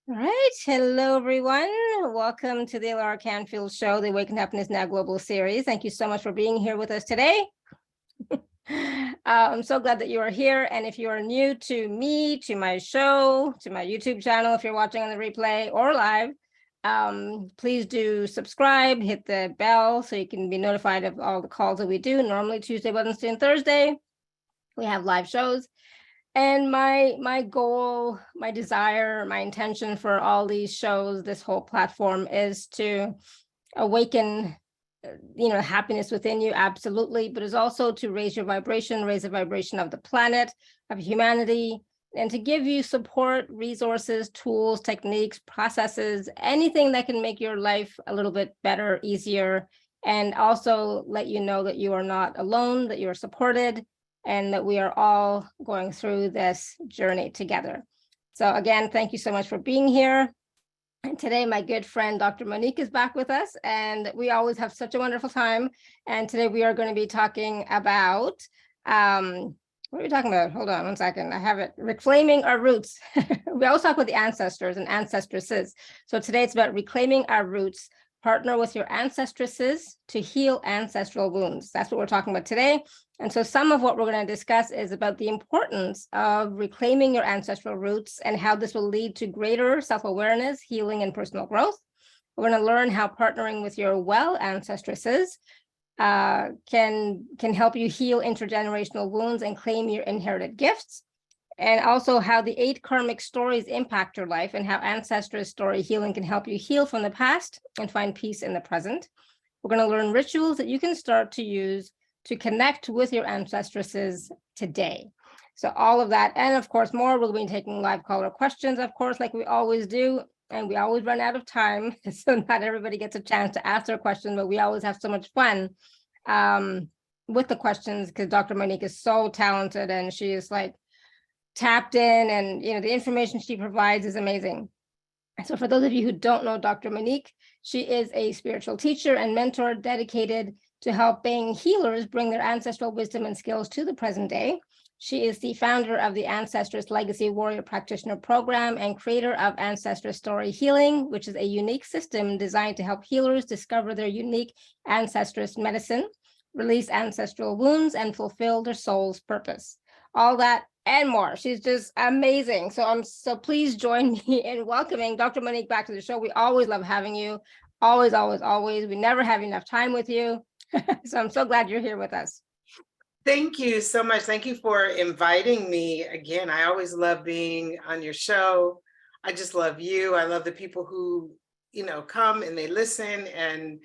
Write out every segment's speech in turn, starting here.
All right. Hello, everyone. Welcome to the alaracanfieldshow, the Awakened Happiness Now Global Series. Thank you so much for being here with us today. I'm so glad that you are here. And if you are new to me, to my show, to my YouTube channel, if you're watching on the replay or live, please do subscribe, hit the bell so you can be notified of all the calls that we do. Normally Tuesday, Wednesday, and Thursday, we have live shows. And my goal, my desire, my intention for all these shows, this whole platform, is to awaken, happiness within you, absolutely, but is also to raise your vibration, raise the vibration of the planet, of humanity, and to give you support, resources, tools, techniques, processes, anything that can make your life a little bit better, easier, and also let you know that you are not alone, that you are supported, and that we are all going through this journey together. So again, thank you so much for being here. And today, my good friend, Dr.MoNique, is back with us, and we always have such a wonderful time. And today we are going to be talking about, what are we talking about? Hold on one second. I have it. Reclaiming our roots. We always talk about the ancestors and ancestresses. So today it's about reclaiming our roots. Partner with your ancestresses to heal ancestral wounds. That's what we're talking about today. And so some of what we're going to discuss is about the importance of reclaiming your ancestral roots and how this will lead to greater self-awareness, healing, and personal growth. We're going to learn how partnering with your well ancestresses can help you heal intergenerational wounds and claim your inherited gifts. And also how the 8 karmic stories impact your life and how ancestral story healing can help you heal from the past and find peace in the present. We're going to learn rituals that you can start to use to connect with your ancestresses today. So all of that, and of course more, we'll be taking live caller questions, of course, like we always do, and we always run out of time, so not everybody gets a chance to ask their question, but we always have so much fun with the questions because Dr.MoNique is so talented and she is like tapped in, and the information she provides is amazing. So for those of you who don't know Dr.MoNique, she is a spiritual teacher and mentor dedicated to helping healers bring their ancestral wisdom and skills to the present day. She is the founder of the Ancestresses Legacy Warrior Practitioner Program and creator of Ancestral Story Healing, which is a unique system designed to help healers discover their unique ancestress medicine, release ancestral wounds, and fulfill their soul's purpose. All that and more. She's just amazing. So please join me in welcoming Dr.MoNique back to the show. We always love having you. Always, always, always. We never have enough time with you. So I'm so glad you're here with us. Thank you so much. Thank you for inviting me again. I always love being on your show. I just love you. I love the people who, come and they listen, and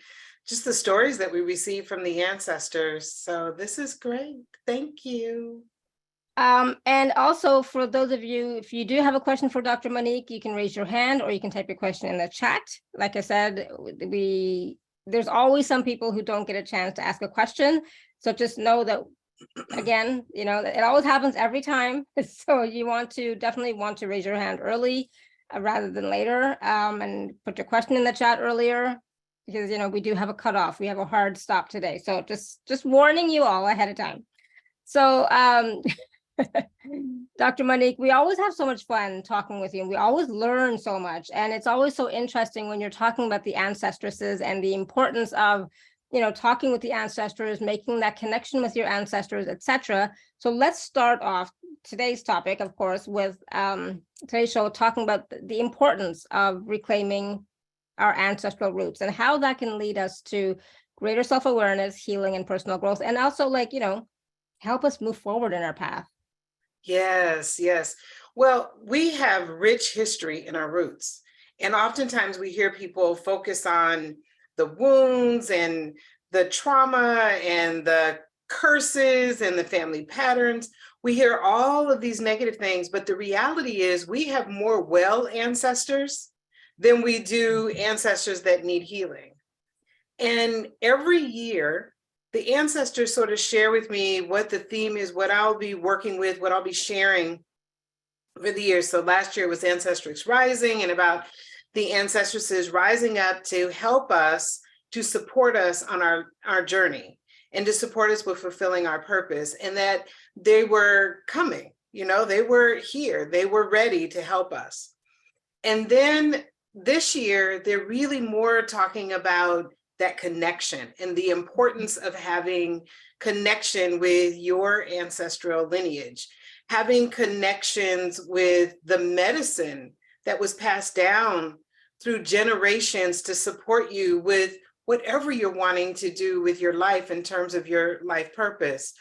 just the stories that we receive from the ancestors. So this is great. Thank you. And also for those of you, if you do have a question for Dr.MoNique, you can raise your hand or you can type your question in the chat. Like I said, there's always some people who don't get a chance to ask a question. So just know that, again, it always happens every time. So you definitely want to raise your hand early rather than later, and put your question in the chat earlier because, we do have a cutoff. We have a hard stop today. So just warning you all ahead of time. So, Dr.MoNique, we always have so much fun talking with you, and we always learn so much. And it's always so interesting when you're talking about the ancestresses and the importance of, talking with the ancestors, making that connection with your ancestors, etc. So let's start off today's topic, of course, with today's show, talking about the importance of reclaiming our ancestral roots and how that can lead us to greater self-awareness, healing, and personal growth, and also help us move forward in our path. Yes, yes. Well, we have rich history in our roots. And oftentimes we hear people focus on the wounds and the trauma and the curses and the family patterns. We hear all of these negative things, but the reality is we have more well ancestors than we do ancestors that need healing. And every year, the ancestors sort of share with me what the theme is, what I'll be working with, what I'll be sharing over the years. So last year was Ancestresses Rising, and about the ancestresses rising up to help us, to support us on our journey and to support us with fulfilling our purpose, and that they were coming, they were here, they were ready to help us. And then this year, they're really more talking about that connection and the importance of having connection with your ancestral lineage, having connections with the medicine that was passed down through generations to support you with whatever you're wanting to do with your life in terms of your life purpose.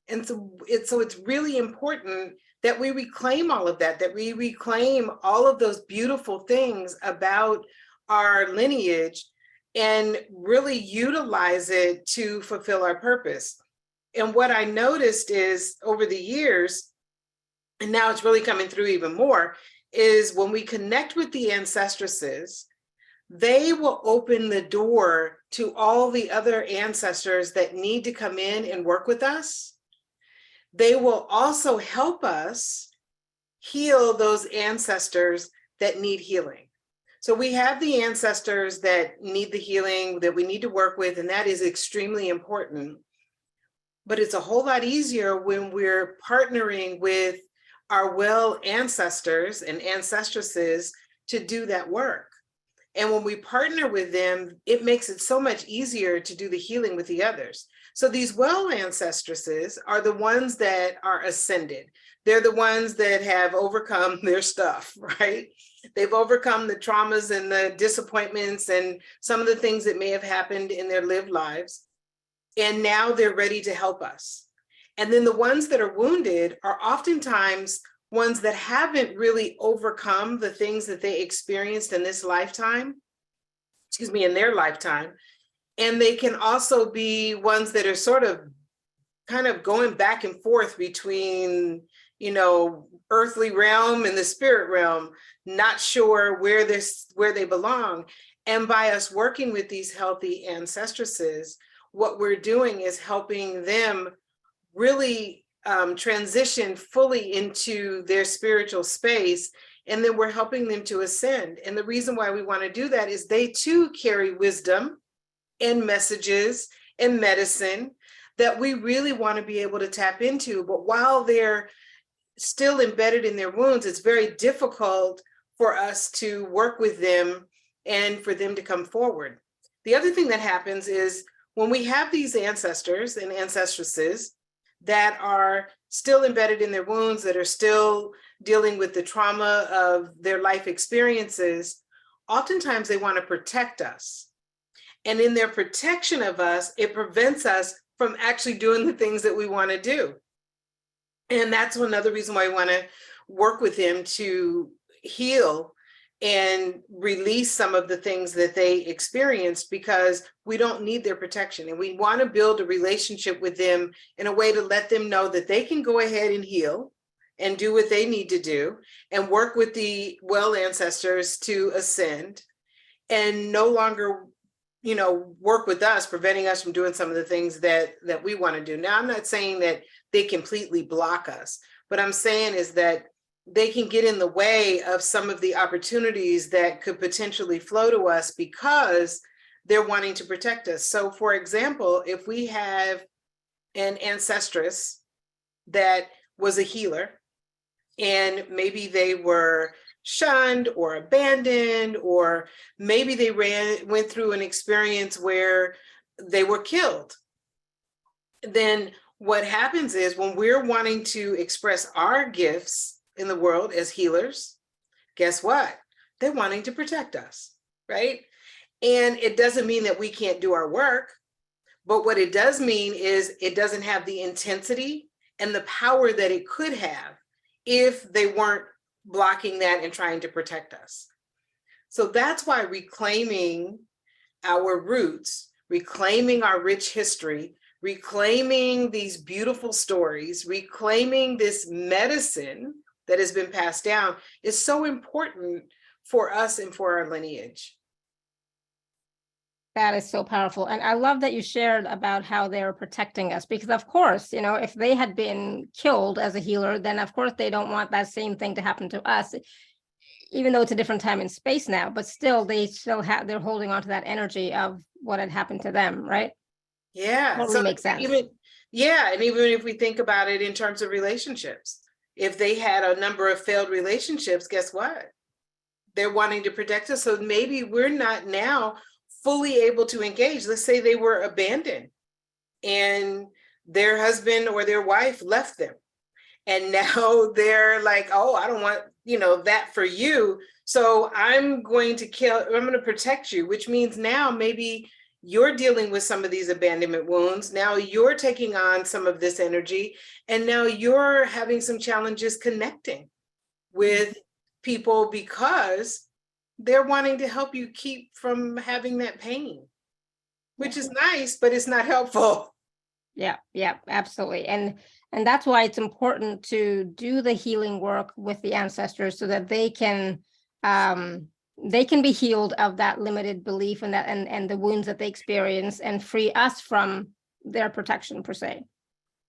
And so it's really important that we reclaim all of that, that we reclaim all of those beautiful things about our lineage and really utilize it to fulfill our purpose. And what I noticed is over the years, and now it's really coming through even more, is when we connect with the ancestresses, they will open the door to all the other ancestors that need to come in and work with us. They will also help us heal those ancestors that need healing. So we have the ancestors that need the healing that we need to work with, and that is extremely important. But it's a whole lot easier when we're partnering with our well ancestors and ancestresses to do that work. And when we partner with them, it makes it so much easier to do the healing with the others. So these well ancestresses are the ones that are ascended. They're the ones that have overcome their stuff, right? They've overcome the traumas and the disappointments and some of the things that may have happened in their lived lives. And now they're ready to help us. And then the ones that are wounded are oftentimes ones that haven't really overcome the things that they experienced in this lifetime, in their lifetime. And they can also be ones that are sort of kind of going back and forth between, earthly realm and the spirit realm, not sure where they belong. And by us working with these healthy ancestresses, what we're doing is helping them really transition fully into their spiritual space. And then we're helping them to ascend. And the reason why we want to do that is they too carry wisdom and messages and medicine that we really want to be able to tap into. But while they're still embedded in their wounds, it's very difficult for us to work with them and for them to come forward. The other thing that happens is when we have these ancestors and ancestresses that are still embedded in their wounds, that are still dealing with the trauma of their life experiences, oftentimes they want to protect us. And in their protection of us, it prevents us from actually doing the things that we want to do. And that's another reason why we want to work with them to heal and release some of the things that they experienced, because we don't need their protection. And we want to build a relationship with them in a way to let them know that they can go ahead and heal and do what they need to do and work with the well ancestors to ascend and no longer, work with us, preventing us from doing some of the things that we want to do. Now, I'm not saying that they completely block us. What I'm saying is that they can get in the way of some of the opportunities that could potentially flow to us because they're wanting to protect us. So for example, if we have an ancestress that was a healer and maybe they were shunned or abandoned, or maybe they went through an experience where they were killed, then what happens is when we're wanting to express our gifts in the world as healers, guess what? They're wanting to protect us, right? And it doesn't mean that we can't do our work, but what it does mean is it doesn't have the intensity and the power that it could have if they weren't blocking that and trying to protect us. So that's why reclaiming our roots, reclaiming our rich history, reclaiming these beautiful stories, reclaiming this medicine that has been passed down is so important for us and for our lineage. That is so powerful. And I love that you shared about how they're protecting us, because of course, if they had been killed as a healer, then of course they don't want that same thing to happen to us, even though it's a different time and space now, but still they're holding on to that energy of what had happened to them, right? Yeah. Totally makes sense. And even if we think about it in terms of relationships, if they had a number of failed relationships, guess what? they're wanting to protect us. So maybe we're not now fully able to engage. Let's say they were abandoned and their husband or their wife left them. And now they're like, oh, I don't want, that for you. So I'm going to protect you, which means now maybe you're dealing with some of these abandonment wounds. Now you're taking on some of this energy, and now you're having some challenges connecting with people because they're wanting to help you keep from having that pain, which is nice, but it's not helpful. Yeah, absolutely. And that's why it's important to do the healing work with the ancestors so that they can be healed of that limited belief and that and the wounds that they experience, and free us from their protection per se.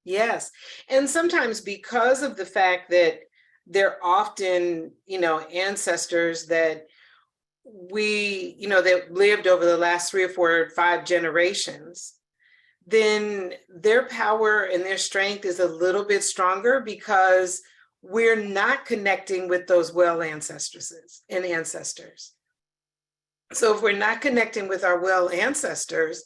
Yes. And sometimes because of the fact that they're often, ancestors that that lived over the last 3 or 4 or 5 generations, then their power and their strength is a little bit stronger because we're not connecting with those well ancestresses and ancestors. So if we're not connecting with our well ancestors,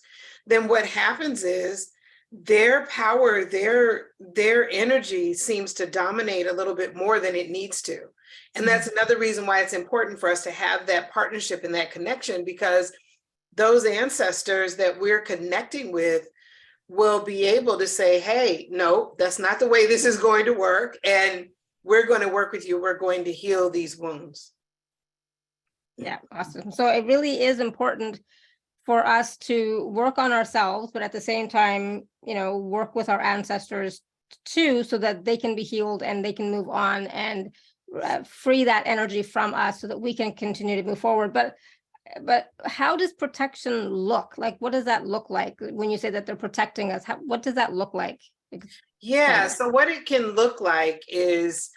then what happens is their power, their energy seems to dominate a little bit more than it needs to. And that's another reason why it's important for us to have that partnership and that connection, because those ancestors that we're connecting with will be able to say, hey, no, that's not the way this is going to work. And we're going to work with you. We're going to heal these wounds. Yeah, awesome. So it really is important for us to work on ourselves, but at the same time, work with our ancestors too, so that they can be healed and they can move on and free that energy from us so that we can continue to move forward. But how does protection look like? What does that look like when you say that they're protecting us? What does that look like? Yeah, so what it can look like is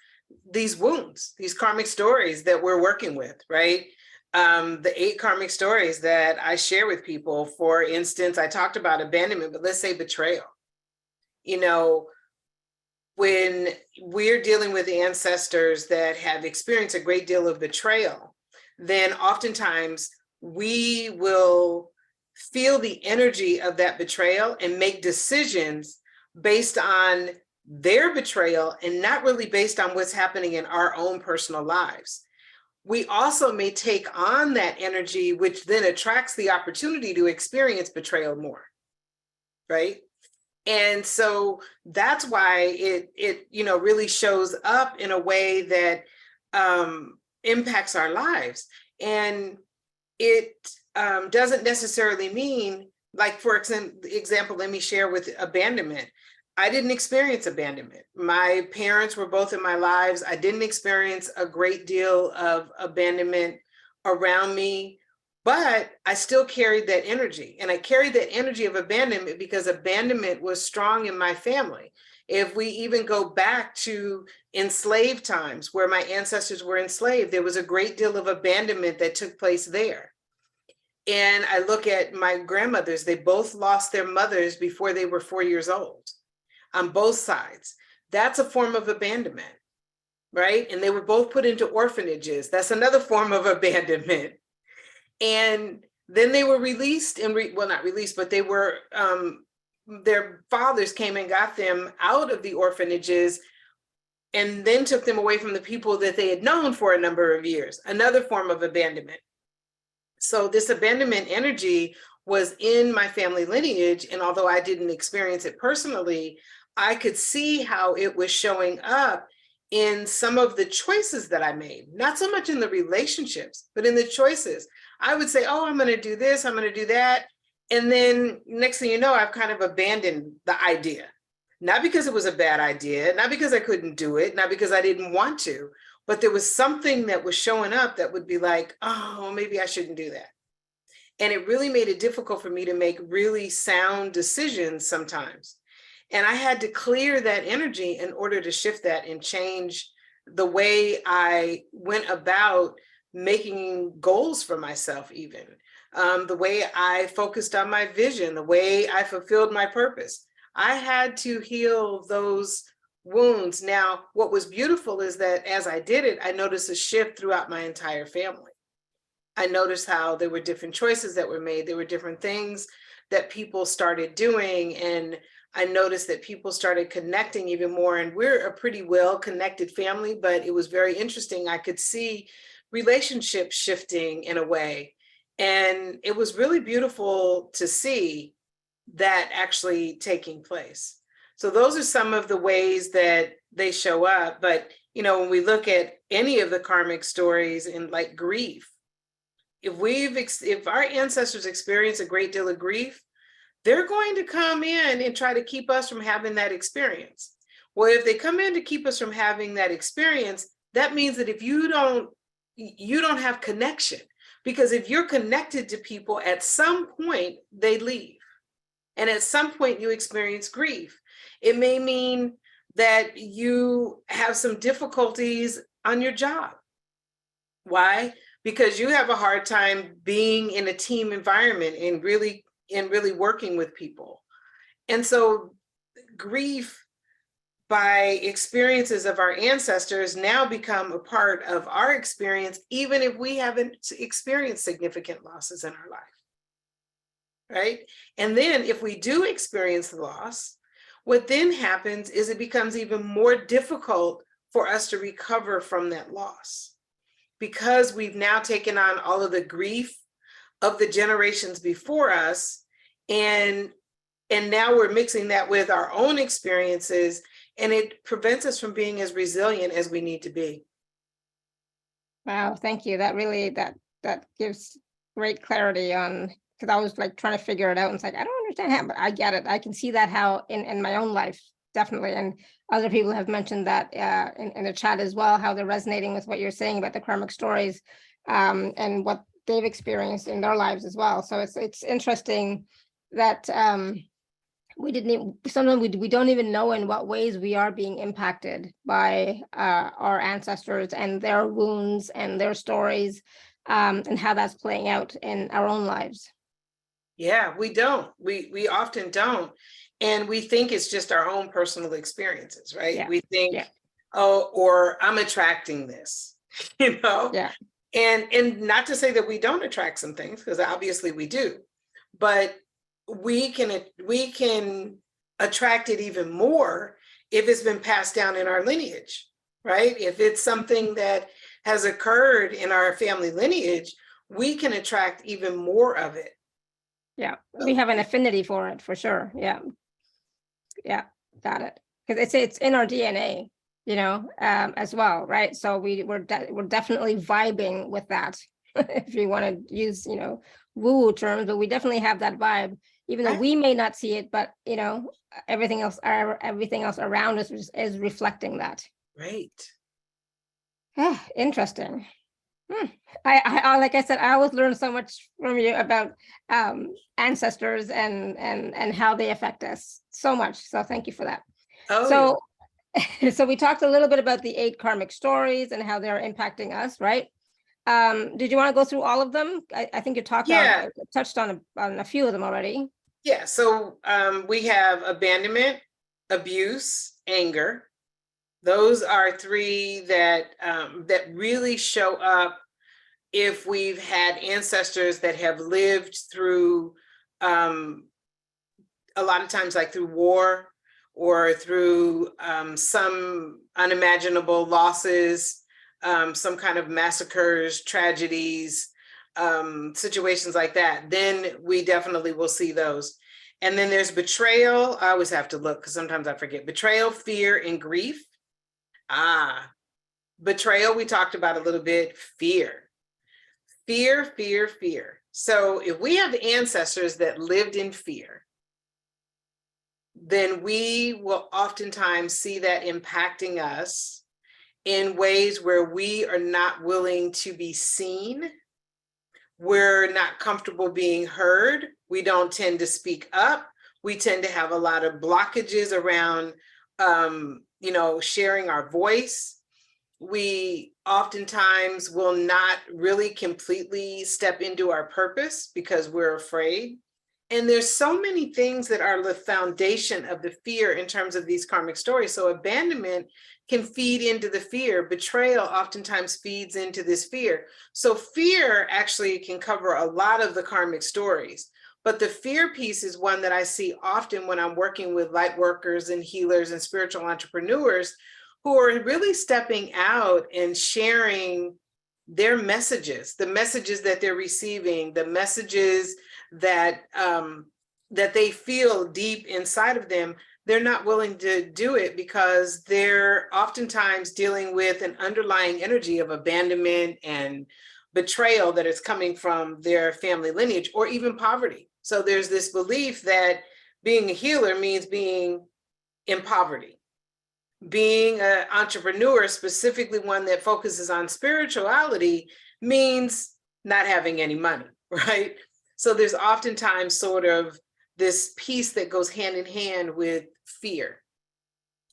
these wounds, these karmic stories that we're working with, right? The 8 karmic stories that I share with people. For instance, I talked about abandonment, but let's say betrayal. When we're dealing with ancestors that have experienced a great deal of betrayal, then oftentimes we will feel the energy of that betrayal and make decisions based on their betrayal and not really based on what's happening in our own personal lives. We also may take on that energy, which then attracts the opportunity to experience betrayal more, right? And so that's why it really shows up in a way that impacts our lives. And it doesn't necessarily mean, like, for example, let me share with abandonment. I didn't experience abandonment. My parents were both in my lives. I didn't experience a great deal of abandonment around me, but I still carried that energy. And I carried that energy of abandonment because abandonment was strong in my family. If we even go back to enslaved times where my ancestors were enslaved, there was a great deal of abandonment that took place there. And I look at my grandmothers, they both lost their mothers before they were 4 years old. On both sides. That's a form of abandonment, right? And they were both put into orphanages. That's another form of abandonment. And then they were released and not released, but they were, their fathers came and got them out of the orphanages and then took them away from the people that they had known for a number of years, another form of abandonment. So this abandonment energy was in my family lineage. And although I didn't experience it personally, I could see how it was showing up in some of the choices that I made, not so much in the relationships, but in the choices. I would say, oh, I'm going to do this, I'm going to do that. And then next thing you know, I've kind of abandoned the idea, not because it was a bad idea, not because I couldn't do it, not because I didn't want to, but there was something that was showing up that would be like, oh, maybe I shouldn't do that. And it really made it difficult for me to make really sound decisions sometimes. And I had to clear that energy in order to shift that and change the way I went about making goals for myself, even the way I focused on my vision, the way I fulfilled my purpose. I had to heal those wounds. Now, what was beautiful is that as I did it, I noticed a shift throughout my entire family. I noticed how there were different choices that were made. There were different things that people started doing. And I noticed that people started connecting even more. And we're a pretty well-connected family, but it was very interesting. I could see relationships shifting in a way. And it was really beautiful to see that actually taking place. So those are some of the ways that they show up. But, you know, when we look at any of the karmic stories in like grief, if our ancestors experience a great deal of grief, they're going to come in and try to keep us from having that experience. Well, if they come in to keep us from having that experience, that means that if you don't have connection, because if you're connected to people, at some point they leave. And at some point you experience grief. It may mean that you have some difficulties on your job. Why? Because you have a hard time being in a team environment and really working with people. And so grief by experiences of our ancestors now become a part of our experience, even if we haven't experienced significant losses in our life. Right? And then if we do experience the loss, what then happens is it becomes even more difficult for us to recover from that loss, because we've now taken on all of the grief of the generations before us, and now we're mixing that with our own experiences, and it prevents us from being as resilient as we need to be. Wow, thank you. That really, that gives great clarity on, because I was like trying to figure it out, and it's like, I don't understand how, but I get it. I can see that how in my own life, definitely. And other people have mentioned that in the chat as well, how they're resonating with what you're saying about the karmic stories and what they've experienced in their lives as well. So it's interesting that sometimes we don't even know in what ways we are being impacted by our ancestors and their wounds and their stories, and how that's playing out in our own lives. Yeah, we don't. We often don't. And we think it's just our own personal experiences, right? Yeah. We think, Yeah. oh, or I'm attracting this, you know? Yeah. And not to say that we don't attract some things, because obviously we do, but we can attract it even more if it's been passed down in our lineage, right? If it's something that has occurred in our family lineage, we can attract even more of it. Yeah, we have an affinity for it, for sure. Yeah. Yeah, got it. Because it's in our DNA, you know, as well, right? So we're definitely vibing with that, if you want to use, you know, woo terms, but we definitely have that vibe, even though we may not see it, but you know, everything else around us is reflecting that. Right. Interesting. I like I said, I always learn so much from you about ancestors and how they affect us so much. So thank you for that. Oh, so so we talked a little bit about the 8 karmic stories and how they're impacting us, right? Did you want to go through all of them? I think you touched on a few of them already. Yeah. So we have abandonment, abuse, anger. Those are 3 that that really show up if we've had ancestors that have lived through a lot of times like through war or through some unimaginable losses, some kind of massacres, tragedies, situations like that, then we definitely will see those. And then there's betrayal. I always have to look because sometimes I forget. Betrayal, fear, and grief. Betrayal, we talked about a little bit. Fear. So if we have ancestors that lived in fear, then we will oftentimes see that impacting us in ways where we are not willing to be seen. We're not comfortable being heard. We don't tend to speak up. We tend to have a lot of blockages around, you know, sharing our voice. We oftentimes will not really completely step into our purpose because we're afraid. And there's so many things that are the foundation of the fear in terms of these karmic stories. So abandonment can feed into the fear. Betrayal oftentimes feeds into this fear. So fear actually can cover a lot of the karmic stories. But the fear piece is one that I see often when I'm working with light workers and healers and spiritual entrepreneurs who are really stepping out and sharing their messages, the messages that they're receiving, the messages that that they feel deep inside of them. They're not willing to do it because they're oftentimes dealing with an underlying energy of abandonment and betrayal that is coming from their family lineage or even poverty. So there's this belief that being a healer means being in poverty. Being an entrepreneur, specifically one that focuses on spirituality, means not having any money, right? So there's oftentimes sort of this piece that goes hand in hand with fear.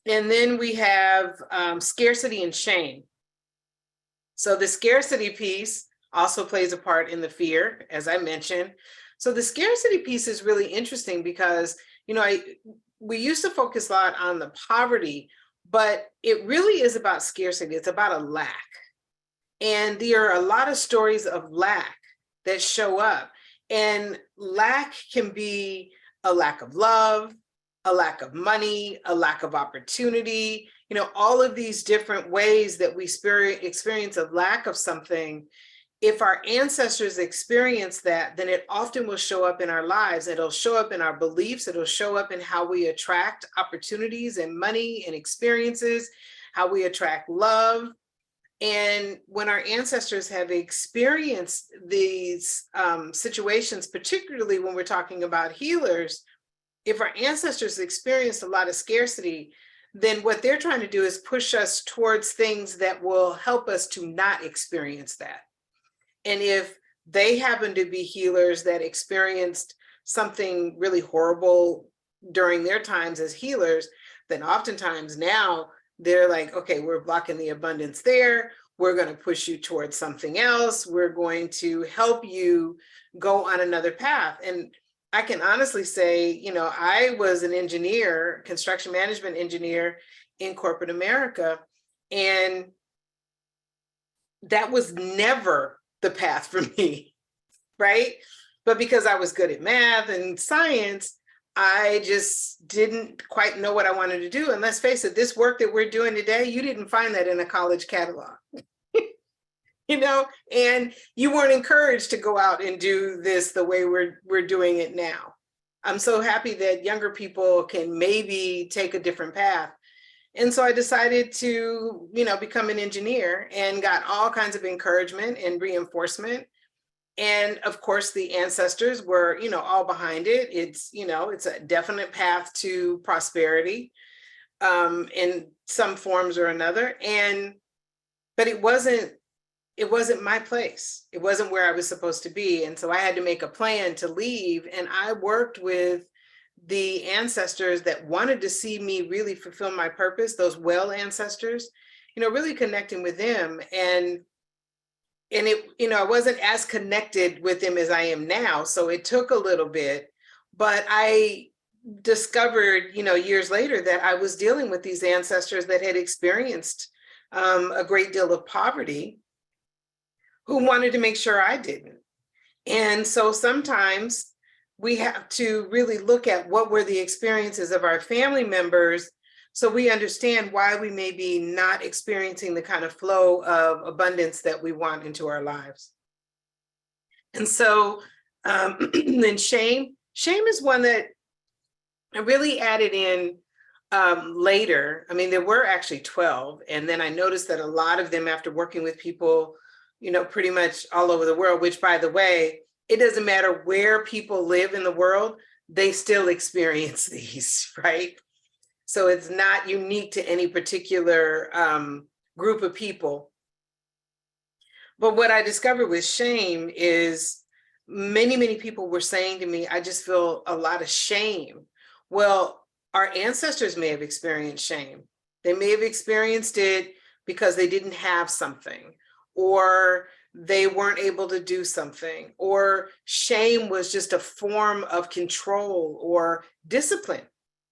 And then we have scarcity and shame. So the scarcity piece also plays a part in the fear, as I mentioned. So the scarcity piece is really interesting because, you know, we used to focus a lot on the poverty, but it really is about scarcity. It's about a lack. And there are a lot of stories of lack that show up. And lack can be a lack of love, a lack of money, a lack of opportunity, you know, all of these different ways that we experience a lack of something. If our ancestors experience that, then it often will show up in our lives. It'll show up in our beliefs. It'll show up in how we attract opportunities and money and experiences, how we attract love. And when our ancestors have experienced these situations, particularly when we're talking about healers, if our ancestors experienced a lot of scarcity, then what they're trying to do is push us towards things that will help us to not experience that. And if they happen to be healers that experienced something really horrible during their times as healers, then oftentimes now they're like, okay, we're blocking the abundance there. We're going to push you towards something else. We're going to help you go on another path. And I can honestly say, you know, I was an engineer, construction management engineer in corporate America, and that was never the path for me, right? But because I was good at math and science, I just didn't quite know what I wanted to do. And let's face it, this work that we're doing today, you didn't find that in a college catalog, you know, and you weren't encouraged to go out and do this the way we're doing it now. I'm so happy that younger people can maybe take a different path. And so I decided to, you know, become an engineer and got all kinds of encouragement and reinforcement. And of course, the ancestors were, you know, all behind it. It's, you know, it's a definite path to prosperity in some forms or another. But it wasn't my place. It wasn't where I was supposed to be. And so I had to make a plan to leave. And I worked with the ancestors that wanted to see me really fulfill my purpose, those well ancestors, you know, really connecting with them. And it, you know, I wasn't as connected with them as I am now. So it took a little bit, but I discovered, you know, years later that I was dealing with these ancestors that had experienced a great deal of poverty, who wanted to make sure I didn't. And so sometimes we have to really look at what were the experiences of our family members so we understand why we may be not experiencing the kind of flow of abundance that we want into our lives. And so then shame is one that I really added in later. I mean, there were actually 12. And then I noticed that a lot of them, after working with people, you know, pretty much all over the world, which, by the way, it doesn't matter where people live in the world, they still experience these, right? So it's not unique to any particular group of people. But what I discovered with shame is many people were saying to me, I just feel a lot of shame. Well, our ancestors may have experienced shame. They may have experienced it because they didn't have something, or they weren't able to do something, or shame was just a form of control or discipline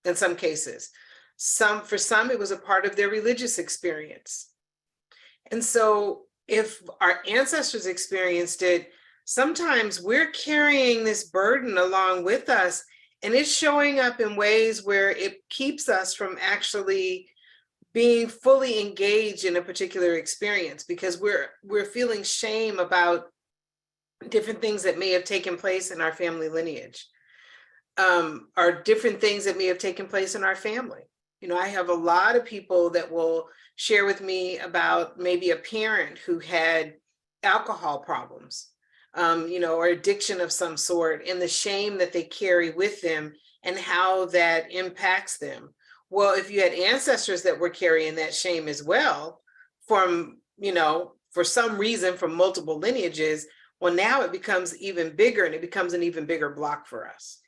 in some cases. For some, it was a part of their religious experience. And so if our ancestors experienced it, sometimes we're carrying this burden along with us, and it's showing up in ways where it keeps us from actually being fully engaged in a particular experience, because we're feeling shame about different things that may have taken place in our family lineage, or different things that may have taken place in our family. You know, I have a lot of people that will share with me about maybe a parent who had alcohol problems, you know, or addiction of some sort, and the shame that they carry with them and how that impacts them. Well, if you had ancestors that were carrying that shame as well from, you know, for some reason from multiple lineages, well, now it becomes even bigger, and it becomes an even bigger block for us.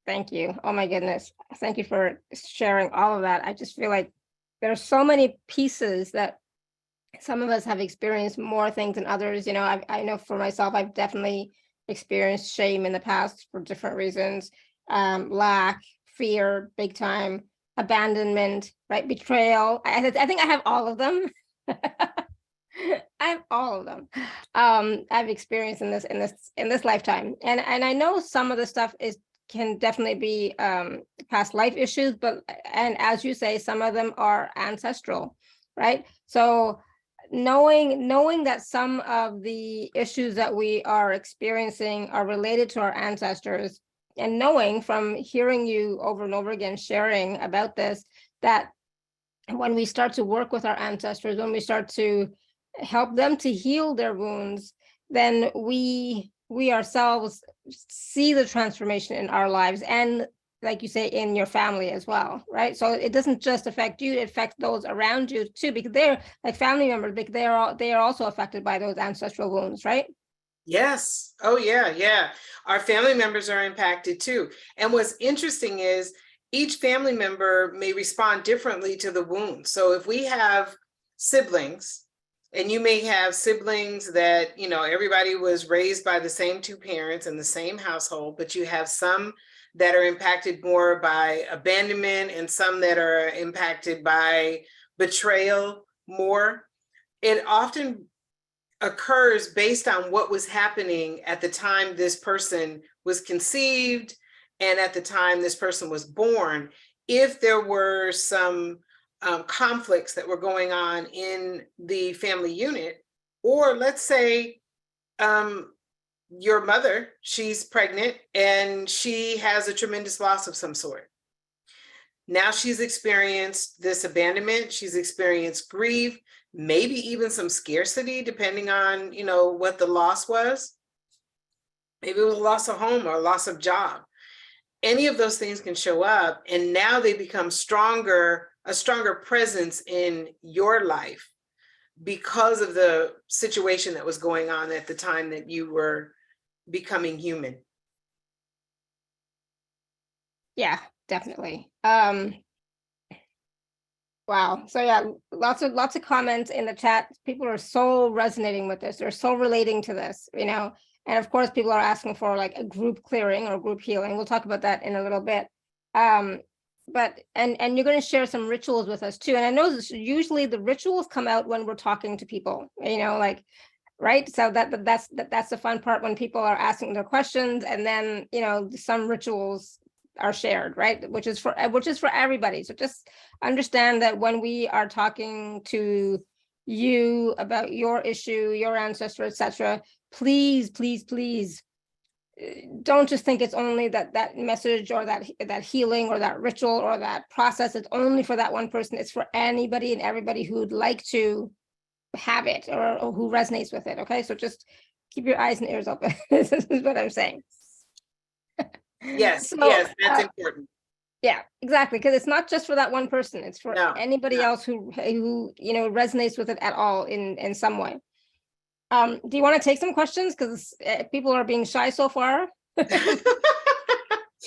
Thank you. Oh my goodness. Thank you for sharing all of that. I just feel like there are so many pieces that some of us have experienced more things than others. You know, I know for myself, I've definitely experienced shame in the past for different reasons. Lack, fear, big time, abandonment, right? Betrayal. I think I have all of them. I have all of them. I've experienced in this lifetime. And I know some of the stuff can definitely be past life issues, and as you say, some of them are ancestral, right? So knowing that some of the issues that we are experiencing are related to our ancestors, and knowing from hearing you over and over again sharing about this, that when we start to work with our ancestors, when we start to help them to heal their wounds, then we ourselves see the transformation in our lives, and like you say, in your family as well, right? So it doesn't just affect you, it affects those around you too, because they're like family members, because they are also affected by those ancestral wounds, right? Yes. Oh, yeah. Yeah. Our family members are impacted too. And what's interesting is each family member may respond differently to the wound. So if we have siblings, and you may have siblings that, you know, everybody was raised by the same two parents in the same household, but you have some that are impacted more by abandonment and some that are impacted by betrayal more. It often occurs based on what was happening at the time this person was conceived and at the time this person was born. If there were some conflicts that were going on in the family unit, or let's say your mother, she's pregnant and she has a tremendous loss of some sort. Now she's experienced this abandonment, she's experienced grief, maybe even some scarcity, depending on, you know, what the loss was. Maybe it was a loss of home or a loss of job. Any of those things can show up, and now they become a stronger presence in your life because of the situation that was going on at the time that you were becoming human. Yeah, definitely. Wow. So yeah, lots of comments in the chat. People are so resonating with this. They're so relating to this, you know. And of course, people are asking for like a group clearing or group healing. We'll talk about that in a little bit. But you're going to share some rituals with us too. And I know this, usually the rituals come out when we're talking to people, you know, like, right. So that's the fun part, when people are asking their questions, and then, you know, some rituals are shared, right, which is for everybody. So just understand that when we are talking to you about your issue, your ancestor, etc., please don't just think it's only that message or that healing or that ritual or that process. It's only for that one person. It's for anybody and everybody who'd like to have it, or who resonates with it. Okay, so just keep your eyes and ears open. This is what I'm saying. Yes, So, yes, that's important. Yeah, exactly, because it's not just for that one person. It's for anybody no. else who you know resonates with it at all in some way. Do you want to take some questions, because people are being shy so far? I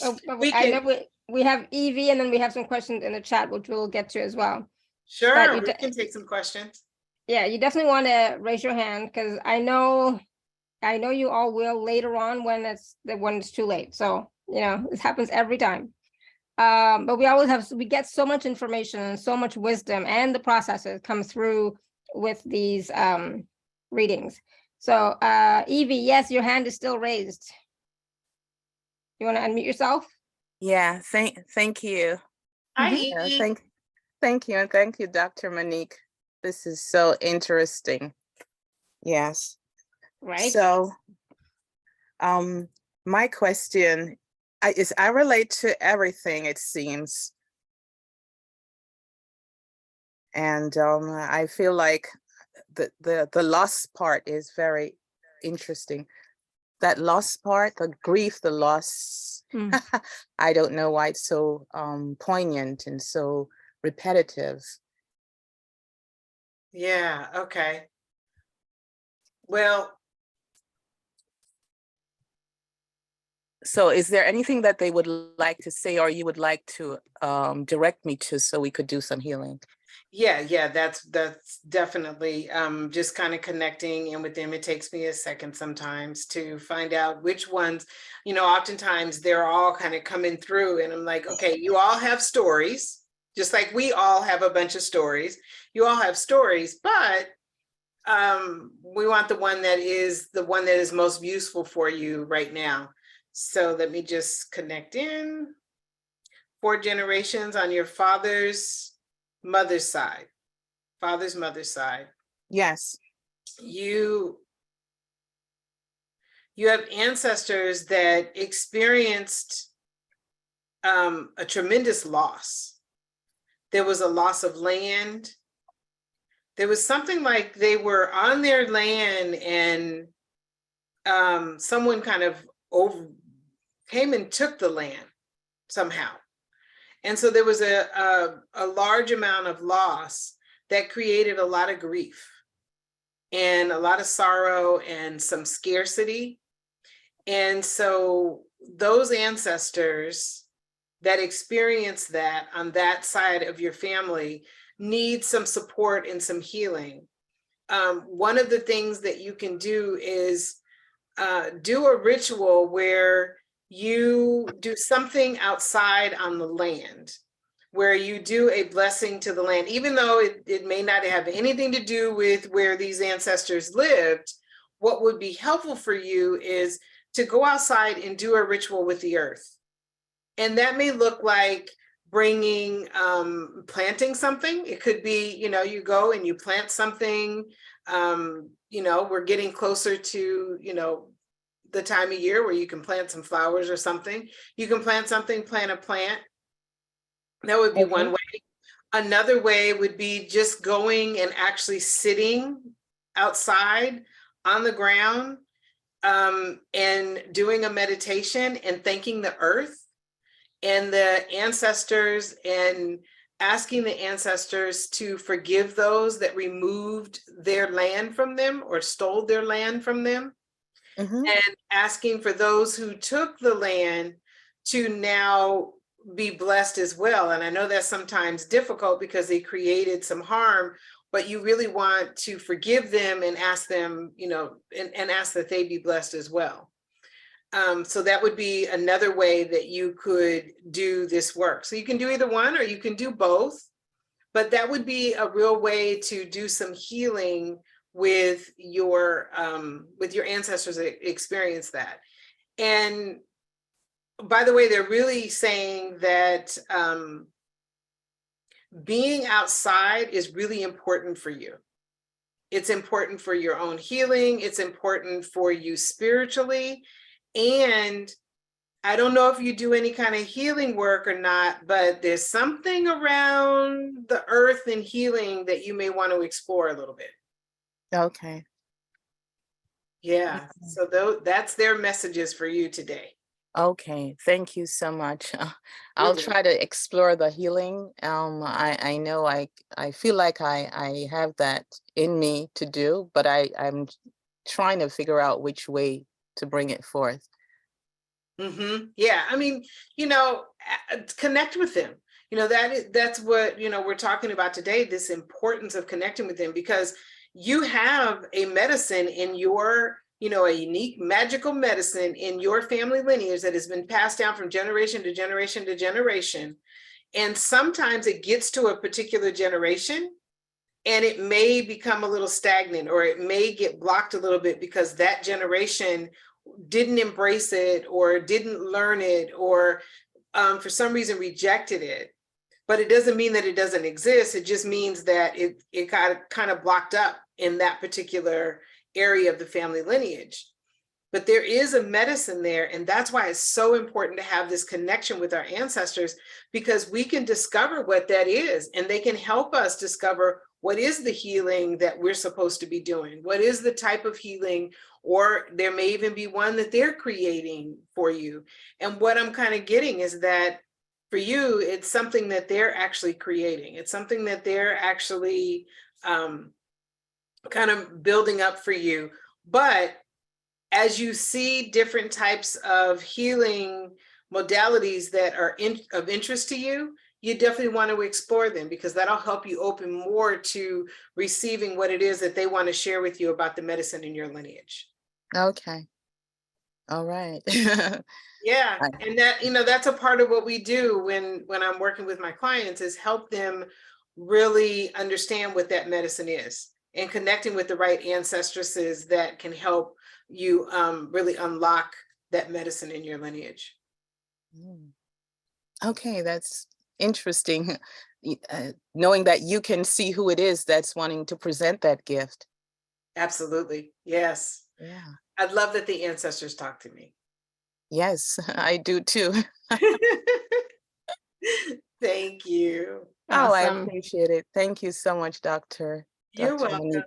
know we have Evie, and then we have some questions in the chat, which we'll get to as well. Sure, we can take some questions. Yeah, you definitely want to raise your hand, because I know I know you all will later on when it's too late. So, this happens every time. But we get so much information and so much wisdom, and the processes come through with these readings. So Evie, yes, your hand is still raised. You want to unmute yourself? Yeah, thank you. Hi, Yeah, Evie. thank you, and thank you, Dr.MoNique. This is so interesting. Yes. Right. So, my question is I relate to everything, it seems. And I feel like the loss part is very interesting. That loss part, the grief, the loss, I don't know why it's so poignant and so repetitive. Yeah, okay. Well, So is there anything that they would like to say, or you would like to direct me to, so we could do some healing? yeah, that's definitely just kind of connecting in with them. It takes me a second sometimes to find out which ones, oftentimes they're all kind of coming through, and I'm like, okay, you all have stories, just like we all have a bunch of stories. You all have stories, but we want the one that is most useful for you right now. So let me just connect in. 4 generations on your father's mother's side. Yes. You have ancestors that experienced a tremendous loss. There was a loss of land. There was something like they were on their land, and someone kind of came and took the land somehow. And so there was a large amount of loss that created a lot of grief and a lot of sorrow and some scarcity. And so those ancestors that experience that on that side of your family need some support and some healing. One of the things that you can do is do a ritual where you do something outside on the land, where you do a blessing to the land, even though it may not have anything to do with where these ancestors lived. What would be helpful for you is to go outside and do a ritual with the earth. And that may look like bringing, planting something. It could be, you go and you plant something. We're getting closer to, the time of year where you can plant some flowers or something. You can plant something, plant a plant. That would be one way. Another way would be just going and actually sitting outside on the ground and doing a meditation and thanking the earth and the ancestors, and asking the ancestors to forgive those that removed their land from them or stole their land from them. And asking for those who took the land to now be blessed as well. And I know that's sometimes difficult because they created some harm, but you really want to forgive them and ask them, and ask that they be blessed as well. So that would be another way that you could do this work. So you can do either one, or you can do both, but that would be a real way to do some healing with your ancestors that experience that. And by the way, they're really saying that being outside is really important for you. It's important for your own healing. It's important for you spiritually. And I don't know if you do any kind of healing work or not, but there's something around the earth and healing that you may want to explore a little bit. Okay. Yeah. So that's their messages for you today. Okay, thank you so much. I'll try to explore the healing. I know I feel like I have that in me to do, but I'm trying to figure out which way to bring it forth. Yeah, I mean, connect with them. That's what we're talking about today. This importance of connecting with them, because you have a medicine in your a unique magical medicine in your family lineage that has been passed down from generation to generation to generation. And sometimes it gets to a particular generation and it may become a little stagnant, or it may get blocked a little bit because that generation didn't embrace it or didn't learn it, or for some reason rejected it. But it doesn't mean that it doesn't exist. It just means that it got kind of blocked up in that particular area of the family lineage. But there is a medicine there, and that's why it's so important to have this connection with our ancestors, because we can discover what that is, and they can help us discover what is the healing that we're supposed to be doing, what is the type of healing, or there may even be one that they're creating for you. And what I'm kind of getting is that for you, it's something that they're actually creating. It's something that they're actually kind of building up for you. But as you see different types of healing modalities that are of interest to you, you definitely want to explore them, because that'll help you open more to receiving what it is that they want to share with you about the medicine in your lineage. Okay. All right. Yeah. And that, that's a part of what we do when I'm working with my clients, is help them really understand what that medicine is, and connecting with the right ancestresses that can help you really unlock that medicine in your lineage. Okay, that's interesting. Knowing that you can see who it is that's wanting to present that gift. Absolutely. Yes. Yeah. I'd love that the ancestors talk to me. Yes, I do too. Thank you. Oh, I Awesome. appreciate it. Thank you so much, Dr. You're welcome. MoNique.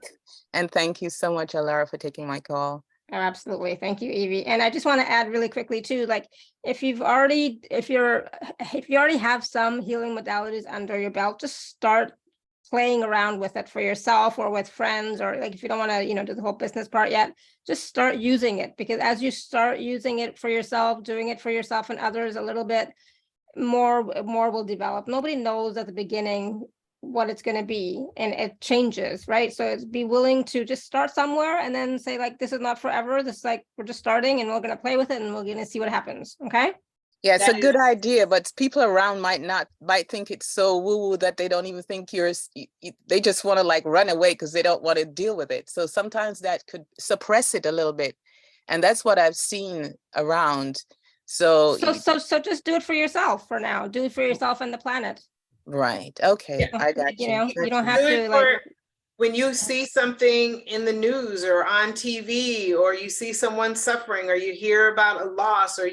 And thank you so much, Alara, for taking my call. Oh, absolutely. Thank you, Evie. And I just want to add really quickly too, like if you already have some healing modalities under your belt, just start playing around with it for yourself or with friends, or like if you don't want to, do the whole business part yet, just start using it, because as you start using it for yourself, doing it for yourself and others a little bit, more will develop. Nobody knows at the beginning what it's going to be, and it changes, right? So it's be willing to just start somewhere and then say, like, this is not forever. This is like, we're just starting and we're going to play with it and we're going to see what happens. Okay. Yeah, it's a good idea, but people around might think it's so woo-woo that they don't even think they just want to like run away because they don't want to deal with it. So sometimes that could suppress it a little bit. And that's what I've seen around. So just do it for yourself for now. Do it for yourself and the planet. Right. Okay. Yeah. I got you. You don't have to like. When you see something in the news or on TV, or you see someone suffering, or you hear about a loss, or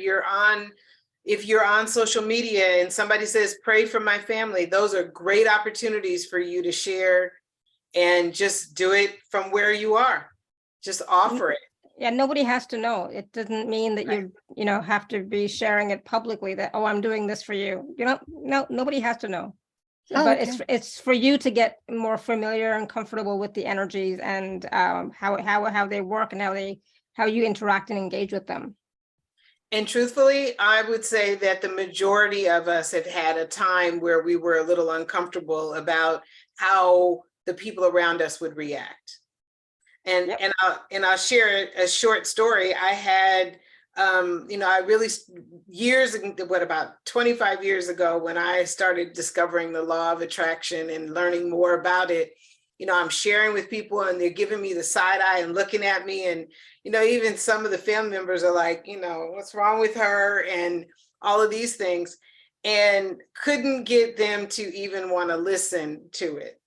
if you're on social media and somebody says, pray for my family, those are great opportunities for you to share, and just do it from where you are. Just offer it. Yeah, nobody has to know. It doesn't mean that you have to be sharing it publicly, that, oh, I'm doing this for you. No, nobody has to know. Oh, but okay. it's for you to get more familiar and comfortable with the energies and how they work and how you interact and engage with them. And truthfully, I would say that the majority of us have had a time where we were a little uncomfortable about how the people around us would react. And Yep. and I'll share a short story. I had I really about 25 years ago, when I started discovering the law of attraction and learning more about it, I'm sharing with people and they're giving me the side eye and looking at me, and even some of the family members are like, what's wrong with her, and all of these things, and couldn't get them to even want to listen to it.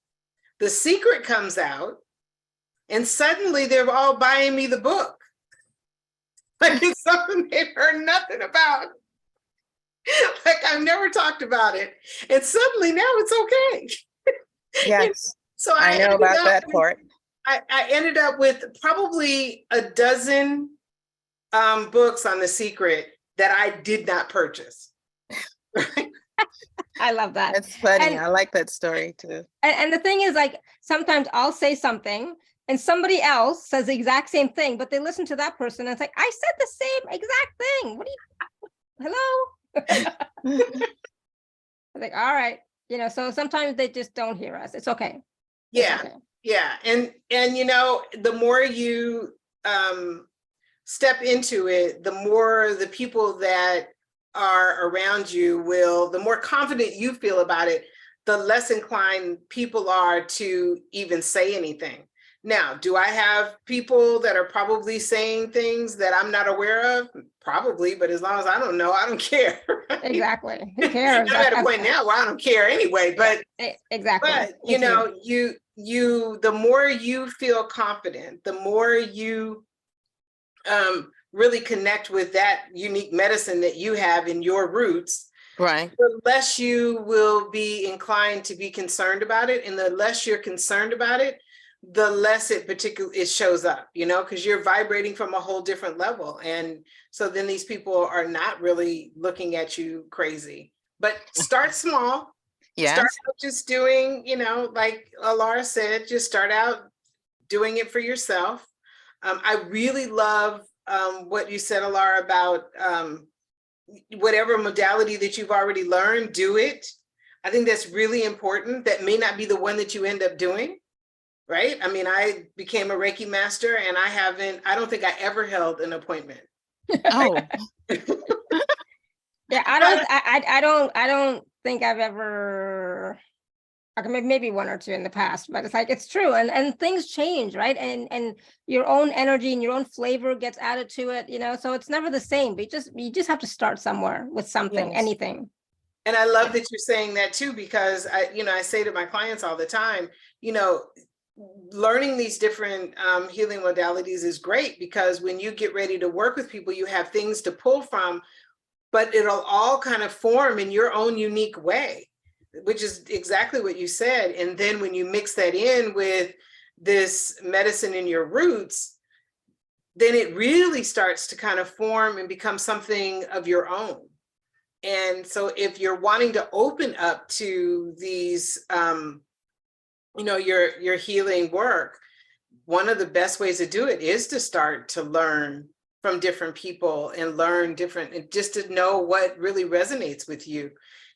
The secret comes out, and suddenly they're all buying me the book. Like it's something they've heard nothing about. Like I've never talked about it. And suddenly now it's okay. Yes. So I know about that part. I ended up with probably a dozen books on The Secret that I did not purchase. I love that. That's funny. And I like that story too. And the thing is, like, sometimes I'll say something and somebody else says the exact same thing, but they listen to that person and it's like, I said the same exact thing. What do you, hello? I'm like, all right. So sometimes they just don't hear us. It's okay. Yeah. Yeah. And the more you step into it, the more the people that are around you will, the more confident you feel about it, the less inclined people are to even say anything. Now, do I have people that are probably saying things that I'm not aware of? Probably, but as long as I don't know, I don't care. Right? Exactly. Who cares? I'm at a point now where I don't care anyway, but exactly. but you know, you the more you feel confident, the more you really connect with that unique medicine that you have in your roots, Right. the less you will be inclined to be concerned about it. And the less you're concerned about it, the less it shows up, you know, because you're vibrating from a whole different level. And so then these people are not really looking at you crazy. But start small. Yes. Start out just doing, you know, like Alara said, just start out doing it for yourself. I really love what you said, Alara, about whatever modality that you've already learned, do it. I think that's really important. That may not be the one that you end up doing, right? I mean, I became a Reiki master and I don't think I ever held an appointment. Oh. Yeah, I don't think I've ever, okay, maybe one or two in the past, but it's like, it's true. And things change, right? And your own energy and your own flavor gets added to it, you know, so it's never the same, but you just have to start somewhere with something, Yes. anything. And I love that you're saying that too, because I say to my clients all the time, you know, learning these different healing modalities is great, because when you get ready to work with people, you have things to pull from, but it'll all kind of form in your own unique way, which is exactly what you said. And then when you mix that in with this medicine in your roots, then it really starts to kind of form and become something of your own. And so if you're wanting to open up to these, you know, your healing work, one of the best ways to do it is to start to learn from different people and learn different, just to know what really resonates with you.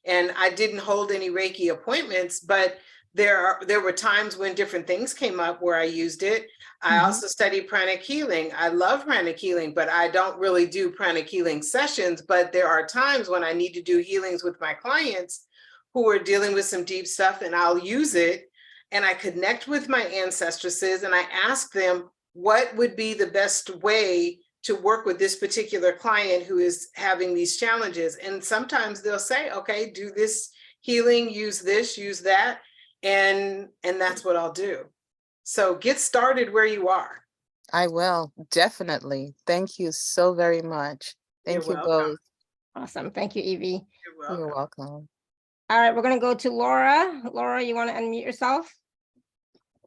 And I didn't hold any Reiki appointments, but there were times when different things came up where I used it. I also studied pranic healing. I love pranic healing, but I don't really do pranic healing sessions. But there are times when I need to do healings with my clients who are dealing with some deep stuff, and I'll use it. And I connect with my ancestresses and I ask them what would be the best way to work with this particular client who is having these challenges. And sometimes they'll say, okay, do this healing, use this, use that. And that's what I'll do. So get started where you are. I will, definitely. Thank you so very much. Thank you both. Awesome. Thank you, Evie. You're welcome. All right, we're going to go to Laura. Laura, you want to unmute yourself?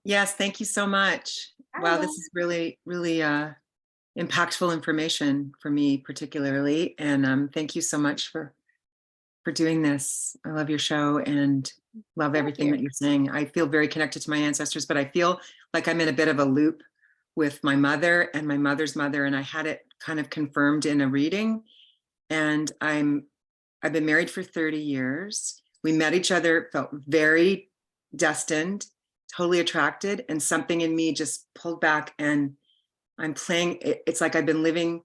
Yes, thank you so much. Wow, this is really, really impactful information for me particularly. And thank you so much for doing this. I love your show and love everything that you're saying. I feel very connected to my ancestors, but I feel like I'm in a bit of a loop with my mother and my mother's mother. And I had it kind of confirmed in a reading. And I've been married for 30 years. We met each other, felt very destined, totally attracted, and something in me just pulled back, and I'm playing. It's like I've been living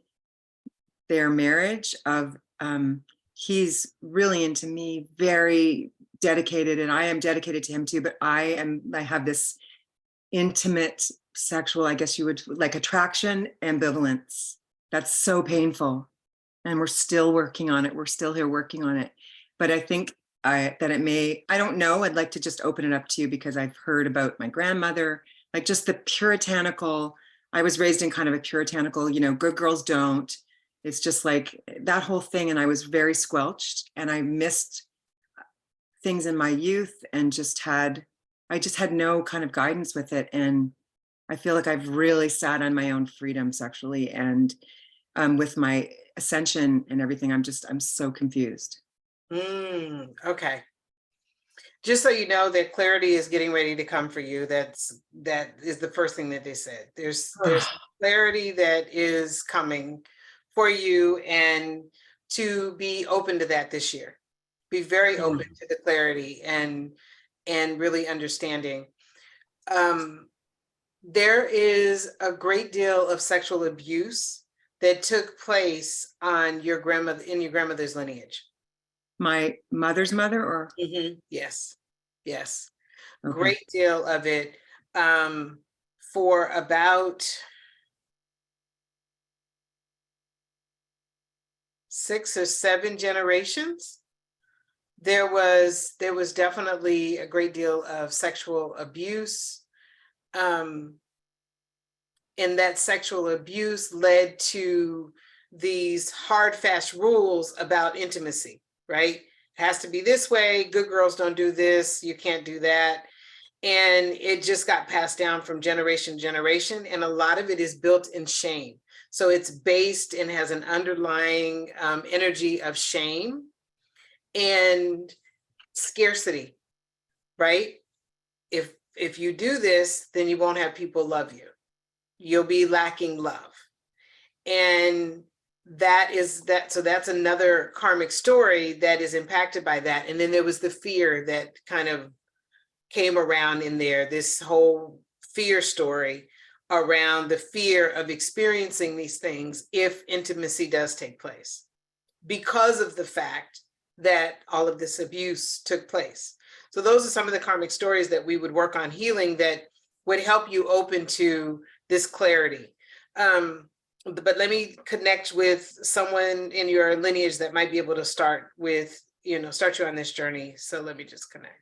their marriage of, he's really into me, very dedicated, and I am dedicated to him too, but I have this intimate sexual, I guess you would, like, attraction, ambivalence. That's so painful. And we're still working on it. We're still here working on it. But I think that it may, I don't know, I'd like to just open it up to you because I've heard about my grandmother, like just the puritanical, I was raised in kind of a puritanical, you know, good girls don't. It's just like that whole thing. And I was very squelched and I missed things in my youth and I just had no kind of guidance with it. And I feel like I've really sat on my own freedom sexually, and with my ascension and everything, I'm so confused. Okay. Just so you know that clarity is getting ready to come for you. That is the first thing that they said. There's clarity that is coming for you, and to be open to that this year. Be very open to the clarity and really understanding. There is a great deal of sexual abuse that took place on your grandmother, in your grandmother's lineage? My mother's mother, or? Yes, yes. Okay. Great deal of it. For about 6 or 7 generations, there was definitely a great deal of sexual abuse. And that sexual abuse led to these hard, fast rules about intimacy, right? It has to be this way. Good girls don't do this. You can't do that. And it just got passed down from generation to generation. And a lot of it is built in shame. So it's based and has an underlying energy of shame and scarcity, right? If you do this, then you won't have people love you. You'll be lacking love. And so that's another karmic story that is impacted by that. And then there was the fear that kind of came around in there, this whole fear story around the fear of experiencing these things if intimacy does take place, because of the fact that all of this abuse took place. So those are some of the karmic stories that we would work on healing that would help you open to this clarity. But let me connect with someone in your lineage that might be able to start with, start you on this journey. So let me just connect.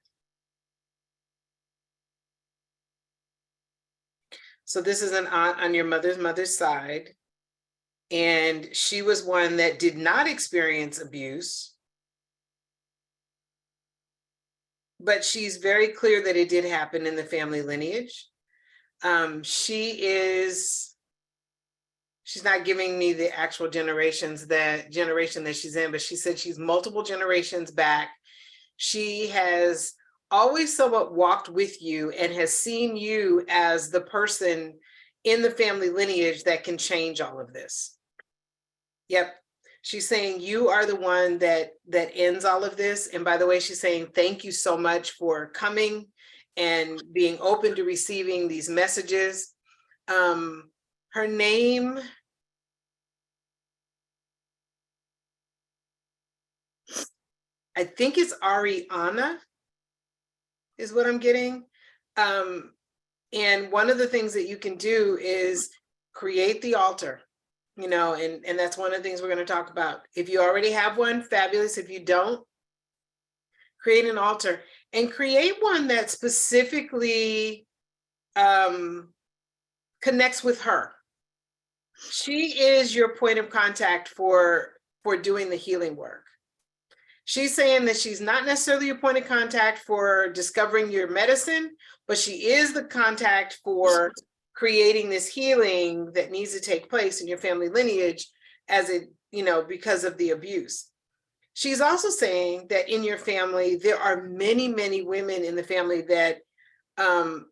So this is an aunt on your mother's side. And she was one that did not experience abuse, but she's very clear that it did happen in the family lineage. She's not giving me the actual generation that she's in, but she said she's multiple generations back. She has always somewhat walked with you and has seen you as the person in the family lineage that can change all of this. Yep. She's saying you are the one that ends all of this. And by the way, she's saying thank you so much for coming and being open to receiving these messages. Her name, I think it's Ariana, is what I'm getting. And one of the things that you can do is create the altar, and that's one of the things we're going to talk about. If you already have one, fabulous. If you don't, create an altar and create one that specifically connects with her. She is your point of contact for doing the healing work. She's saying that she's not necessarily your point of contact for discovering your medicine, but she is the contact for creating this healing that needs to take place in your family lineage because of the abuse. She's also saying that in your family, there are many, many women in the family that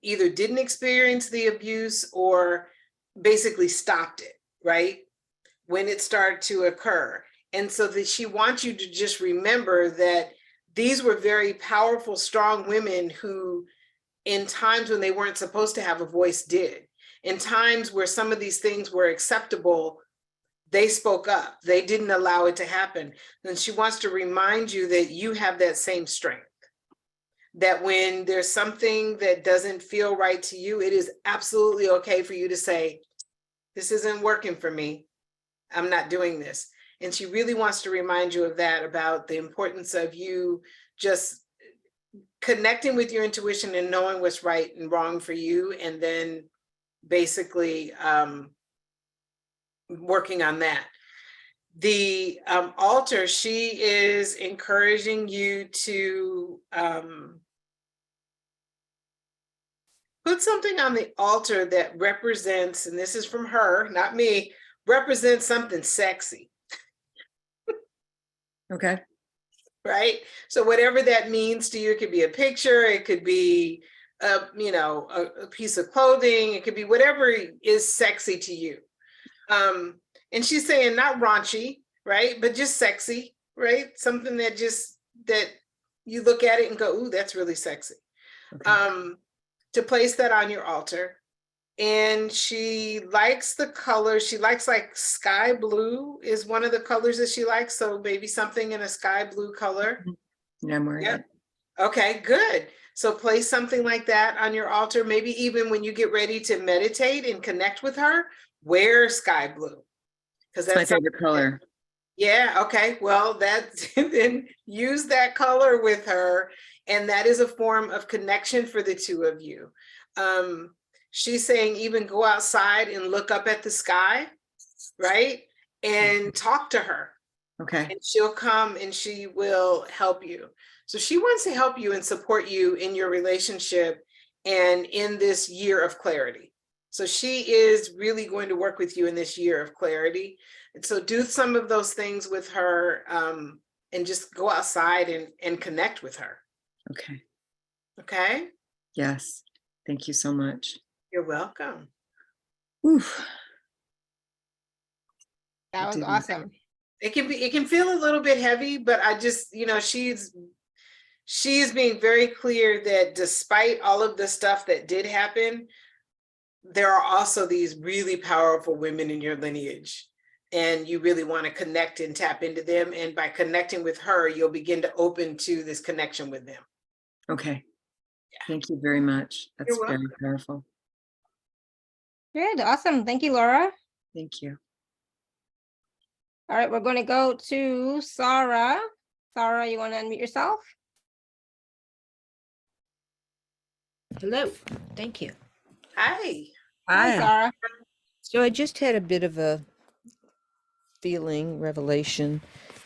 either didn't experience the abuse or basically stopped it, right? When it started to occur. And so that she wants you to just remember that these were very powerful, strong women who, in times when they weren't supposed to have a voice, did. In times where some of these things were acceptable, they spoke up. They didn't allow it to happen. And she wants to remind you that you have that same strength. That when there's something that doesn't feel right to you, it is absolutely okay for you to say, this isn't working for me. I'm not doing this. And she really wants to remind you of that, about the importance of you just connecting with your intuition and knowing what's right and wrong for you, and then basically working on that. The altar, she is encouraging you to put something on the altar that represents, and this is from her, not me, represents something sexy. Okay. Right? So whatever that means to you, it could be a picture, it could be a piece of clothing, it could be whatever is sexy to you. And she's saying not raunchy, right? But just sexy, right? Something that you look at it and go, ooh, that's really sexy. Okay. To place that on your altar. and she likes the color. She likes like sky blue is one of the colors that she likes. So maybe something in a sky blue color. Yeah, I'm wearing it. Okay, good. So place something like that on your altar. Maybe even when you get ready to meditate and connect with her, wear sky blue. Because It's my favorite color. Yeah, okay. Well, then use that color with her. And that is a form of connection for the two of you. She's saying even go outside and look up at the sky, right? And talk to her. Okay. And she'll come and she will help you. So she wants to help you and support you in your relationship and in this year of clarity. So she is really going to work with you in this year of clarity. And so do some of those things with her, and just go outside and connect with her. Okay. Okay? Yes. Thank you so much. You're welcome. Oof. That was awesome. It can feel a little bit heavy, but I just, she's being very clear that despite all of the stuff that did happen, there are also these really powerful women in your lineage, and you really want to connect and tap into them. And by connecting with her, you'll begin to open to this connection with them. Okay. Thank you very much. That's very powerful. Good. Awesome. Thank you, Laura. Thank you. All right, we're going to go to Sarah. Sarah, you want to unmute yourself? Hello, thank you. Hi. Hi, Sarah. So I just had a bit of a feeling, revelation.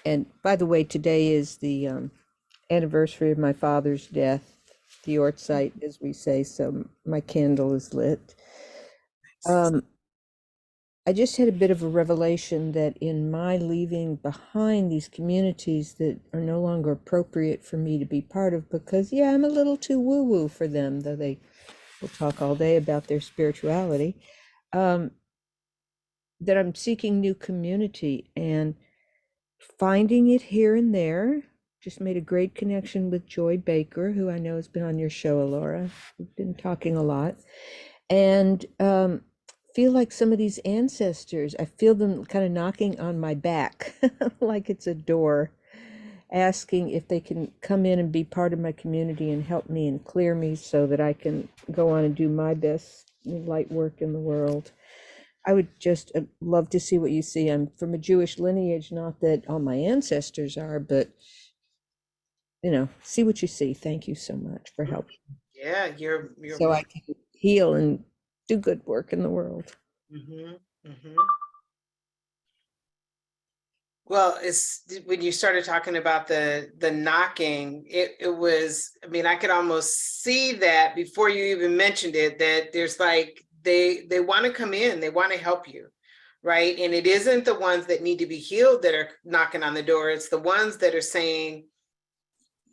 And by the way, today is the anniversary of my father's death, the Ortsite, as we say, so my candle is lit. I just had a bit of a revelation that in my leaving behind these communities that are no longer appropriate for me to be part of, because yeah, I'm a little too woo-woo for them, though they will talk all day about their spirituality, that I'm seeking new community and finding it here and there. Just made a great connection with Joy Baker, who I know has been on your show, Laura. We've been talking a lot. And feel like some of these ancestors, I feel them kind of knocking on my back, like it's a door, asking if they can come in and be part of my community and help me and clear me so that I can go on and do my best light work in the world. I would just love to see what you see. I'm from a Jewish lineage, not that all my ancestors are, but see what you see. Thank you so much for helping. Yeah, you're so I can heal and do good work in the world. Well, it's when you started talking about the knocking, it was, I mean, I could almost see that before you even mentioned it, that there's like, they want to come in, they want to help you, right? And it isn't the ones that need to be healed that are knocking on the door. It's the ones that are saying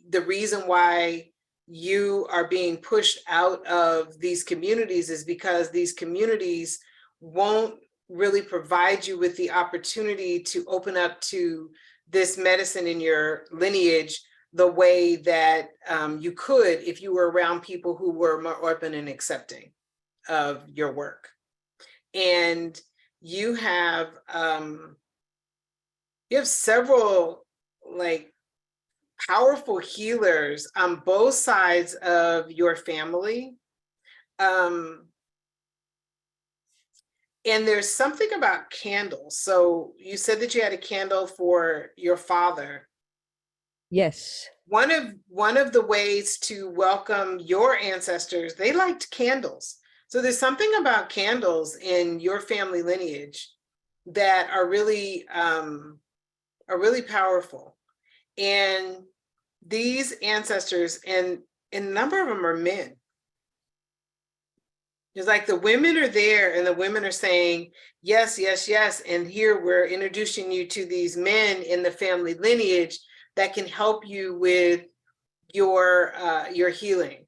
the reason why you are being pushed out of these communities is because these communities won't really provide you with the opportunity to open up to this medicine in your lineage the way that you could if you were around people who were more open and accepting of your work. And you have several like powerful healers on both sides of your family. And there's something about candles. So you said that you had a candle for your father. Yes. One of the ways to welcome your ancestors, they liked candles. So there's something about candles in your family lineage that are really powerful. And these ancestors, and a number of them are men. It's like the women are there and the women are saying, yes, yes, yes. And here we're introducing you to these men in the family lineage that can help you with your healing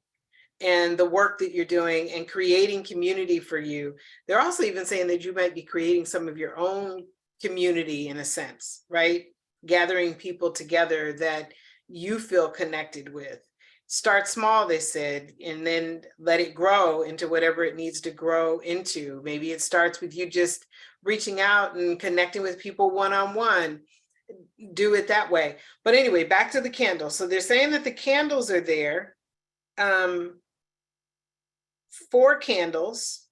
and the work that you're doing and creating community for you. They're also even saying that you might be creating some of your own community in a sense, right? Gathering people together that you feel connected with. start small, they said, and then let it grow into whatever it needs to grow into. Maybe it starts with you just reaching out and connecting with people one-on-one. Do it that way. But anyway, back to the candles. So they're saying that the candles are there. 4 candles.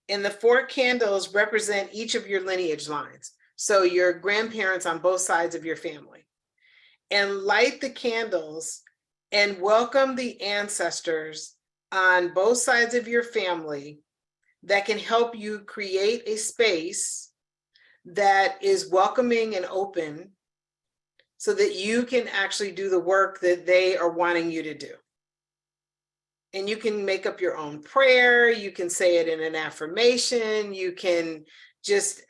And the 4 candles represent each of your lineage lines. So your grandparents on both sides of your family. And light the candles and welcome the ancestors on both sides of your family that can help you create a space that is welcoming and open so that you can actually do the work that they are wanting you to do. And you can make up your own prayer, you can say it in an affirmation, you can just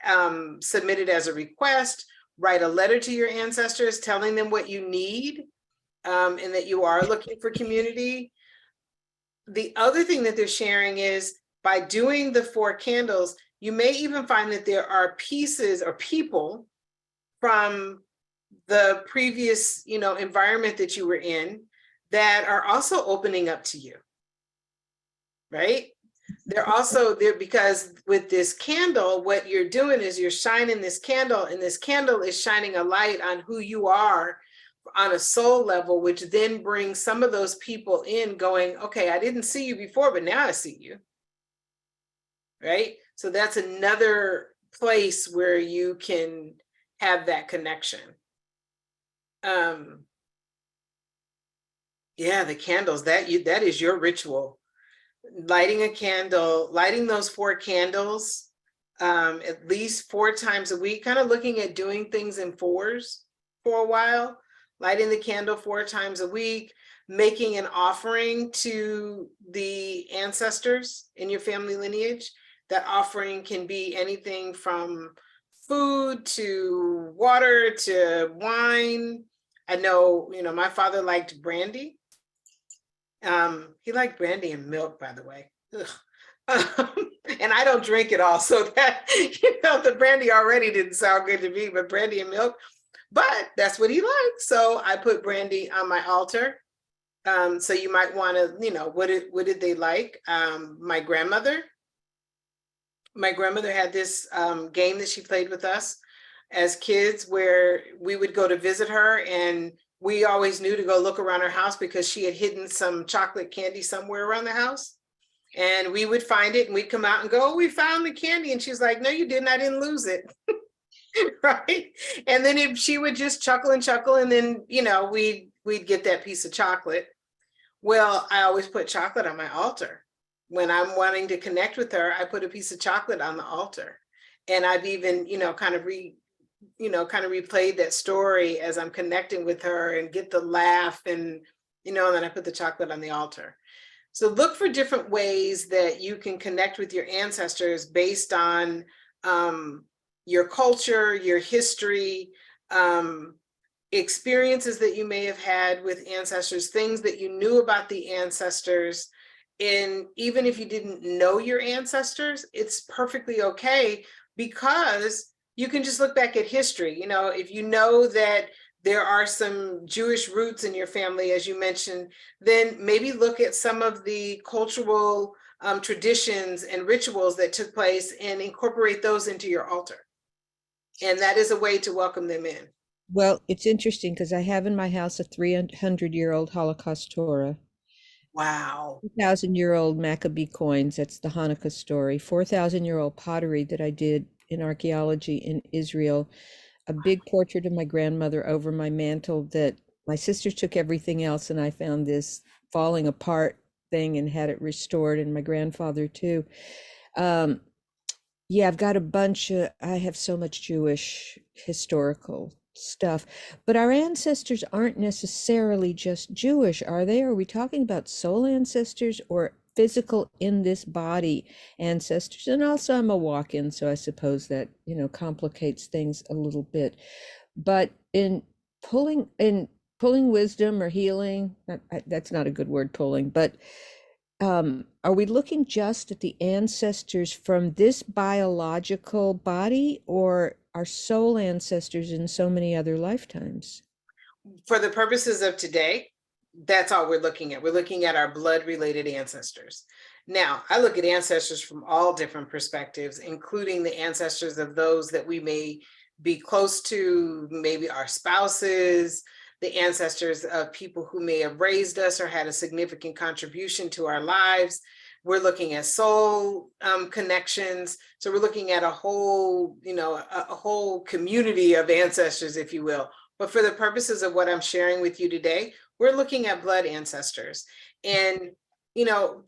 submit it as a request, write a letter to your ancestors telling them what you need and that you are looking for community. The other thing that they're sharing is by doing the 4 candles, you may even find that there are pieces or people from the previous, environment that you were in that are also opening up to you, right? They're also there because with this candle, what you're doing is you're shining this candle, and this candle is shining a light on who you are on a soul level, which then brings some of those people in going, okay, I didn't see you before, but now I see you, right? So that's another place where you can have that connection. Yeah, the candles, that is your ritual. Lighting a candle, lighting those 4 candles at least 4 times a week, kind of looking at doing things in 4s for a while, lighting the candle 4 times a week, making an offering to the ancestors in your family lineage. That offering can be anything from food to water to wine. I know, my father liked brandy. He liked brandy and milk, by the way. And I don't drink it all, so that, the brandy already didn't sound good to me, but brandy and milk, but that's what he liked. So I put brandy on my altar. So you might want to, what did they like? My grandmother had this game that she played with us as kids where we would go to visit her, and we always knew to go look around her house because she had hidden some chocolate candy somewhere around the house. And we would find it and we'd come out and go, oh, we found the candy. And she's like, no, you didn't. I didn't lose it. Right. And then she would just chuckle. And then, we'd get that piece of chocolate. Well, I always put chocolate on my altar. When I'm wanting to connect with her, I put a piece of chocolate on the altar. And I've even, kind of replayed that story as I'm connecting with her and get the laugh and, and then I put the chocolate on the altar. So look for different ways that you can connect with your ancestors based on your culture, your history, experiences that you may have had with ancestors, things that you knew about the ancestors. And even if you didn't know your ancestors, it's perfectly okay because you can just look back at history. If you know that there are some Jewish roots in your family, as you mentioned, then maybe look at some of the cultural traditions and rituals that took place and incorporate those into your altar. And that is a way to welcome them in. Well, it's interesting because I have in my house a 300-year-old Holocaust Torah. Wow. 2,000-year-old Maccabee coins, that's the Hanukkah story. 4,000-year-old pottery that I did in archaeology in Israel. A big portrait of my grandmother over my mantle that my sister took everything else, and I found this falling apart thing and had it restored, and my grandfather too. Yeah, I've got a bunch of, I have so much Jewish historical stuff, but our ancestors aren't necessarily just Jewish, are they? Are we talking about soul ancestors or physical in this body ancestors? And also I'm a walk-in, so I suppose that, complicates things a little bit. But in pulling wisdom or healing, that's not a good word, pulling, but are we looking just at the ancestors from this biological body, or our soul ancestors in so many other lifetimes? For the purposes of today, that's all we're looking at. We're looking at our blood-related ancestors. Now, I look at ancestors from all different perspectives, including the ancestors of those that we may be close to, maybe our spouses, the ancestors of people who may have raised us or had a significant contribution to our lives. We're looking at soul connections. So we're looking at a whole, a whole community of ancestors, if you will. But for the purposes of what I'm sharing with you today, we're looking at blood ancestors. And,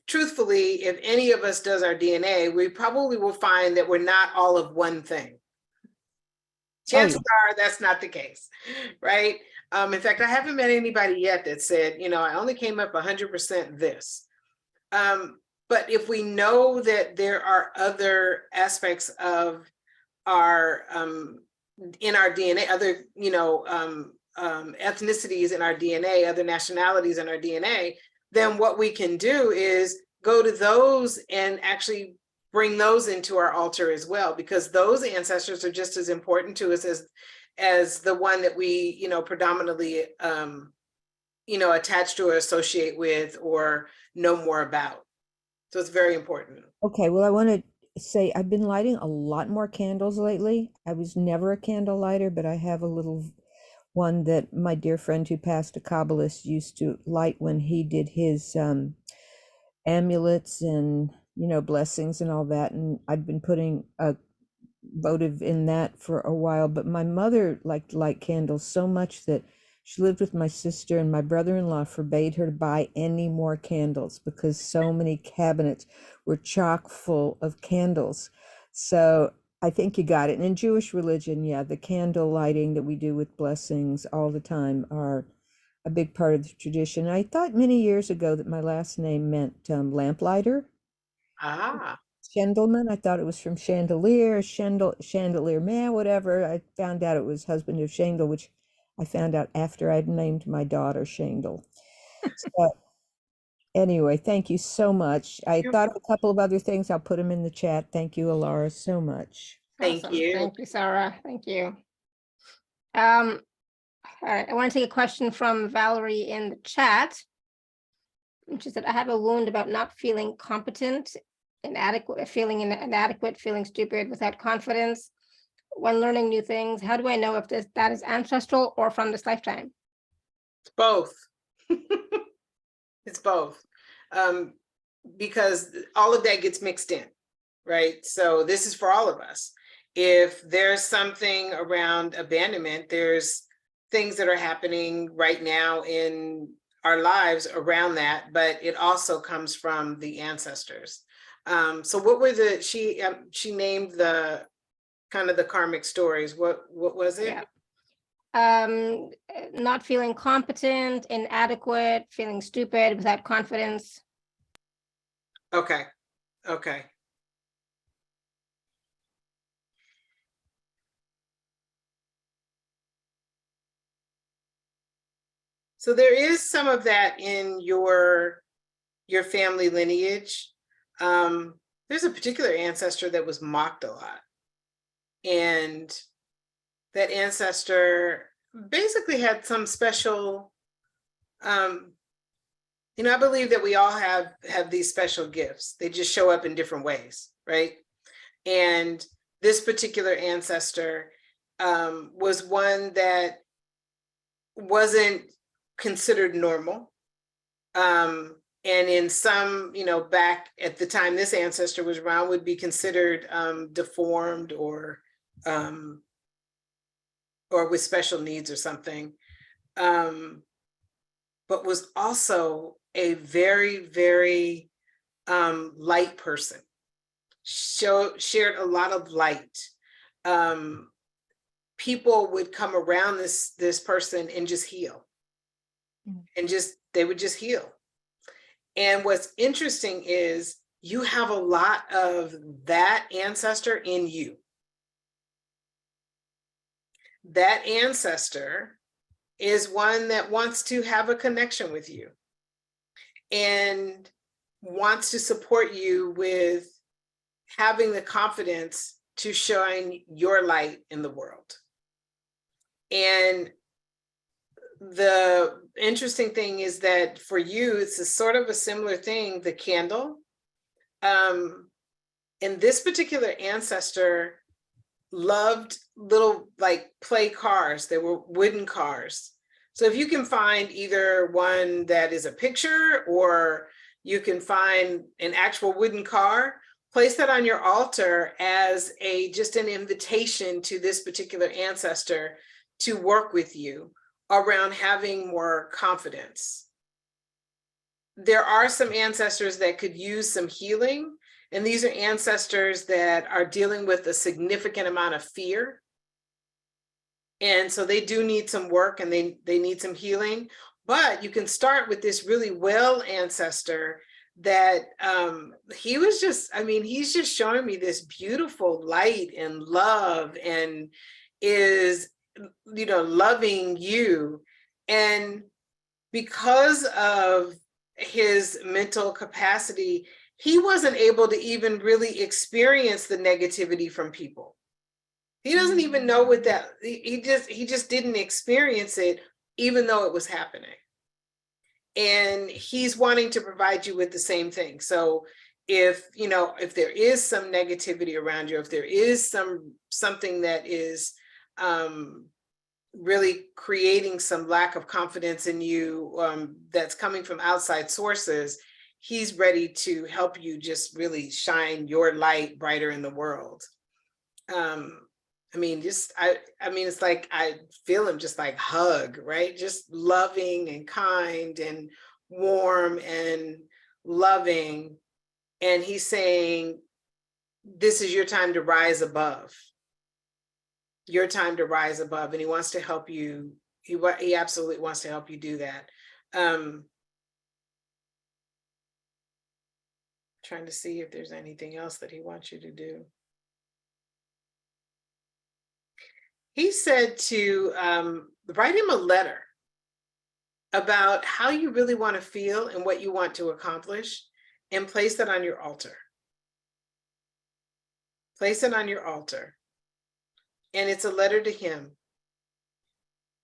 truthfully, if any of us does our DNA, we probably will find that we're not all of one thing. Chances are that's not the case, right? In fact, I haven't met anybody yet that said, I only came up 100% this. But if we know that there are other aspects of our, in our DNA, other, ethnicities in our DNA, other nationalities in our DNA, then what we can do is go to those and actually bring those into our altar as well, because those ancestors are just as important to us as the one that we, predominantly, attach to or associate with or know more about. So it's very important. Okay, well, I want to say I've been lighting a lot more candles lately. I was never a candle lighter, but I have a little one that my dear friend who passed, a Kabbalist, used to light when he did his amulets and, blessings and all that. And I've been putting a votive in that for a while, but my mother liked to light candles so much that she lived with my sister, and my brother-in-law forbade her to buy any more candles because so many cabinets were chock full of candles. So I think you got it. And in Jewish religion, yeah, the candle lighting that we do with blessings all the time are a big part of the tradition. I thought many years ago that my last name meant lamplighter. Ah. Schendelman. I thought it was from chandelier, chandelier man, whatever. I found out it was husband of Shandel, which I found out after I'd named my daughter Shandel. So anyway, thank you so much. I thought of a couple of other things. I'll put them in the chat. Thank you, Alara, so much. Thank you. Thank you, Sarah. Thank you. All right, I want to take a question from Valerie in the chat. She said, I have a wound about not feeling competent, inadequate, feeling inadequate, feeling stupid, without confidence when learning new things. How do I know if that is ancestral or from this lifetime? It's both. It's both. Because all of that gets mixed in, right? So this is for all of us. If there's something around abandonment, there's things that are happening right now in our lives around that, but it also comes from the ancestors. So what were she named the kind of the karmic stories. What was it? Yeah. Not feeling competent, inadequate, feeling stupid, without confidence. Okay. So there is some of that in your family lineage. There's a particular ancestor that was mocked a lot. And that ancestor basically had some special, I believe that we all have these special gifts. They just show up in different ways, right? And this particular ancestor was one that wasn't considered normal. And in some, back at the time this ancestor was around, would be considered deformed or with special needs or something, but was also a very, very light person, shared a lot of light. People would come around this person and just heal, and they would just heal. And what's interesting is you have a lot of that ancestor in you. That ancestor is one that wants to have a connection with you and wants to support you with having the confidence to shine your light in the world. And the interesting thing is that for you, it's a sort of a similar thing, the candle. And this particular ancestor loved little like play cars. They were wooden cars. So if you can find either one that is a picture, or you can find an actual wooden car, place that on your altar as just an invitation to this particular ancestor to work with you around having more confidence. There are some ancestors that could use some healing, and these are ancestors that are dealing with a significant amount of fear. And so they do need some work, and they need some healing. But you can start with this really well ancestor that he was just, I mean, he's just showing me this beautiful light and love, and is, you know, loving you. And because of his mental capacity, he wasn't able to even really experience the negativity from people. He doesn't even know what that, he just didn't experience it, even though it was happening. And he's wanting to provide you with the same thing. So if, you know, if there is some negativity around you, if there is something that is really creating some lack of confidence in you, that's coming from outside sources, he's ready to help you just really shine your light brighter in the world. I mean, it's like I feel him just like hug, right? Just loving and kind and warm and loving. And he's saying, this is your time to rise above. Your time to rise above. And he wants to help you. He absolutely wants to help you do that. Trying to see if there's anything else that he wants you to do. He said to write him a letter about how you really want to feel and what you want to accomplish, and place that on your altar. Place it on your altar. And it's a letter to him.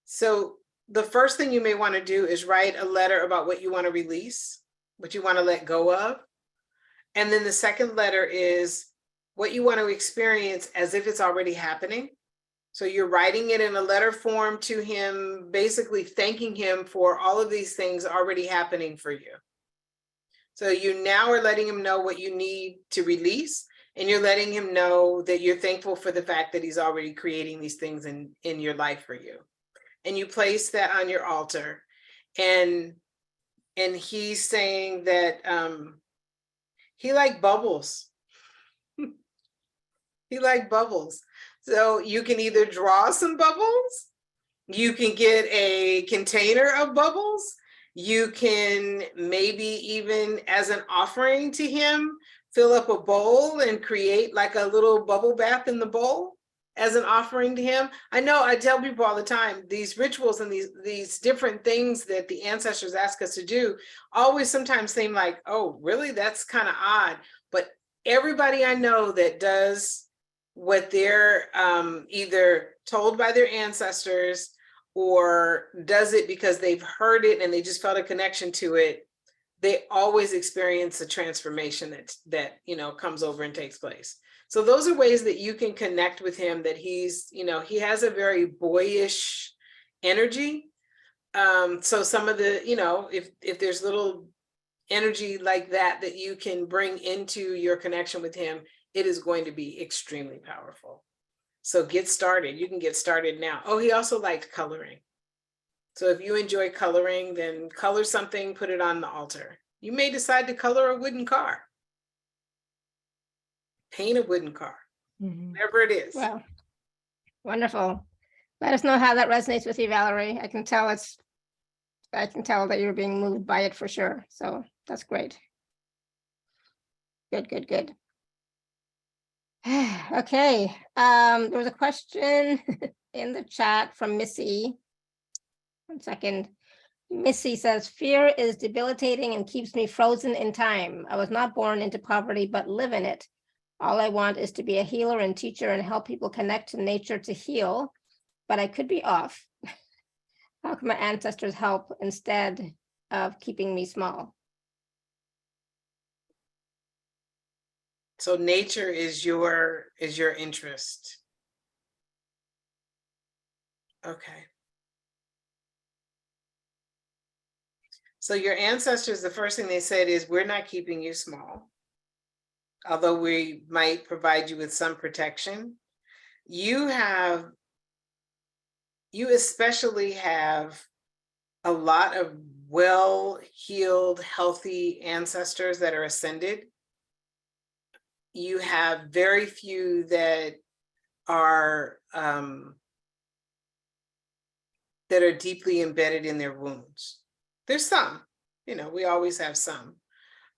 So the first thing you may want to do is write a letter about what you want to release, what you want to let go of. And then the second letter is what you want to experience as if it's already happening. So you're writing it in a letter form to him, basically thanking him for all of these things already happening for you. So you now are letting him know what you need to release, and you're letting him know that you're thankful for the fact that he's already creating these things in your life for you. And you place that on your altar, and he's saying that he liked bubbles. He liked bubbles. So you can either draw some bubbles, you can get a container of bubbles, you can maybe even as an offering to him, fill up a bowl and create like a little bubble bath in the bowl as an offering to him. I know I tell people all the time, these rituals and these different things that the ancestors ask us to do always sometimes seem like, oh, really? That's kind of odd. But everybody I know that does what they're either told by their ancestors or does it because they've heard it and they just felt a connection to it, they always experience a transformation that you know comes over and takes place. So those are ways that you can connect with him, that he's, you know, he has a very boyish energy. So some of the, you know, if there's little energy like that that you can bring into your connection with him, it is going to be extremely powerful. So get started. You can get started now. Oh, he also liked coloring. So if you enjoy coloring, then color something, put it on the altar. You may decide to color a wooden car. Paint a wooden car, whatever it is. Wow. Wonderful. Let us know how that resonates with you, Valerie. I can tell that you're being moved by it for sure. So that's great. Good, good, good. Okay. There was a question in the chat from Missy. 1 second. Missy says, fear is debilitating and keeps me frozen in time. I was not born into poverty, but live in it. All I want is to be a healer and teacher and help people connect to nature to heal, but I could be off. How can my ancestors help instead of keeping me small? So nature is your interest. Okay. So your ancestors, the first thing they said is, we're not keeping you small. Although we might provide you with some protection, you especially have a lot of well-heeled, healthy ancestors that are ascended. You have very few that are deeply embedded in their wounds. There's some, we always have some.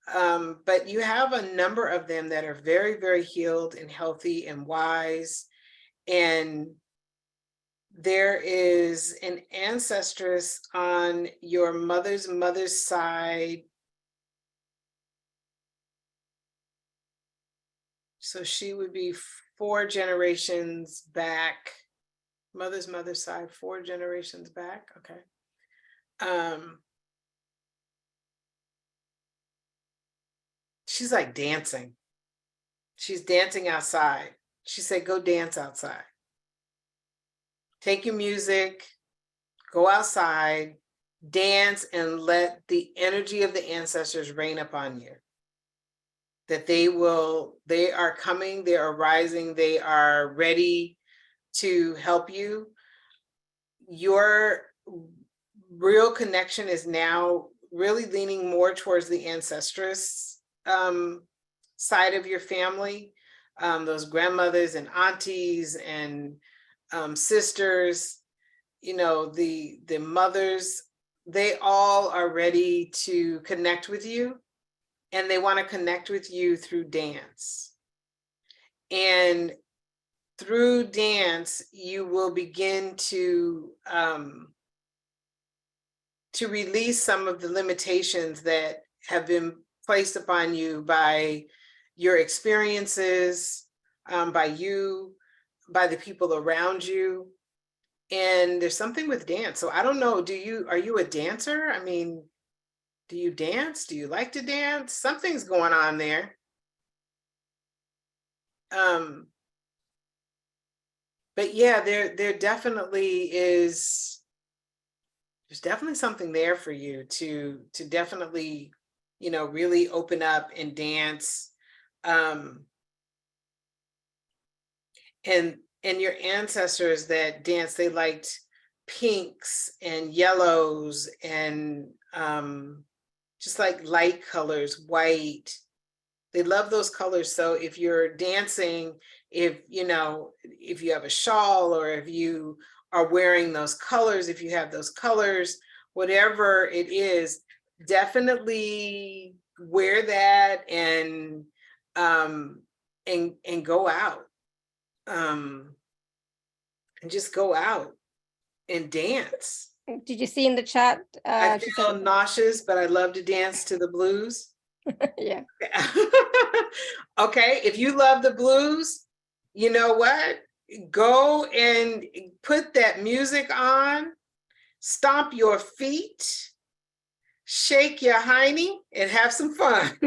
But you have a number of them that are very, very healed and healthy and wise. And there is an ancestress on your mother's side. So she would be 4 generations back. Mother's side, 4 generations back. Okay. She's like dancing. She's dancing outside. She said, go dance outside. Take your music, go outside, dance, and let the energy of the ancestors rain upon you. That they are coming, they are rising, they are ready to help you. Your real connection is now really leaning more towards the ancestress side of your family, those grandmothers and aunties and sisters, the mothers, they all are ready to connect with you, and they want to connect with you through dance. And through dance, you will begin to release some of the limitations that have been placed upon you by your experiences, by the people around you. And there's something with dance. So I don't know, are you a dancer? I mean, do you dance? Do you like to dance? Something's going on there. But yeah, there definitely is, there's definitely something there for you to definitely, really open up and dance. And your ancestors that dance, they liked pinks and yellows and just like light colors, white. They love those colors. So if you're dancing, if you have a shawl, or if you are wearing those colors, if you have those colors, whatever it is, definitely wear that and go out. And just go out and dance. Did you see in the chat? I She feel said, nauseous, but I love to dance to the blues. yeah. Okay, if you love the blues, you know what? Go and put that music on, stomp your feet, shake your hiney, and have some fun.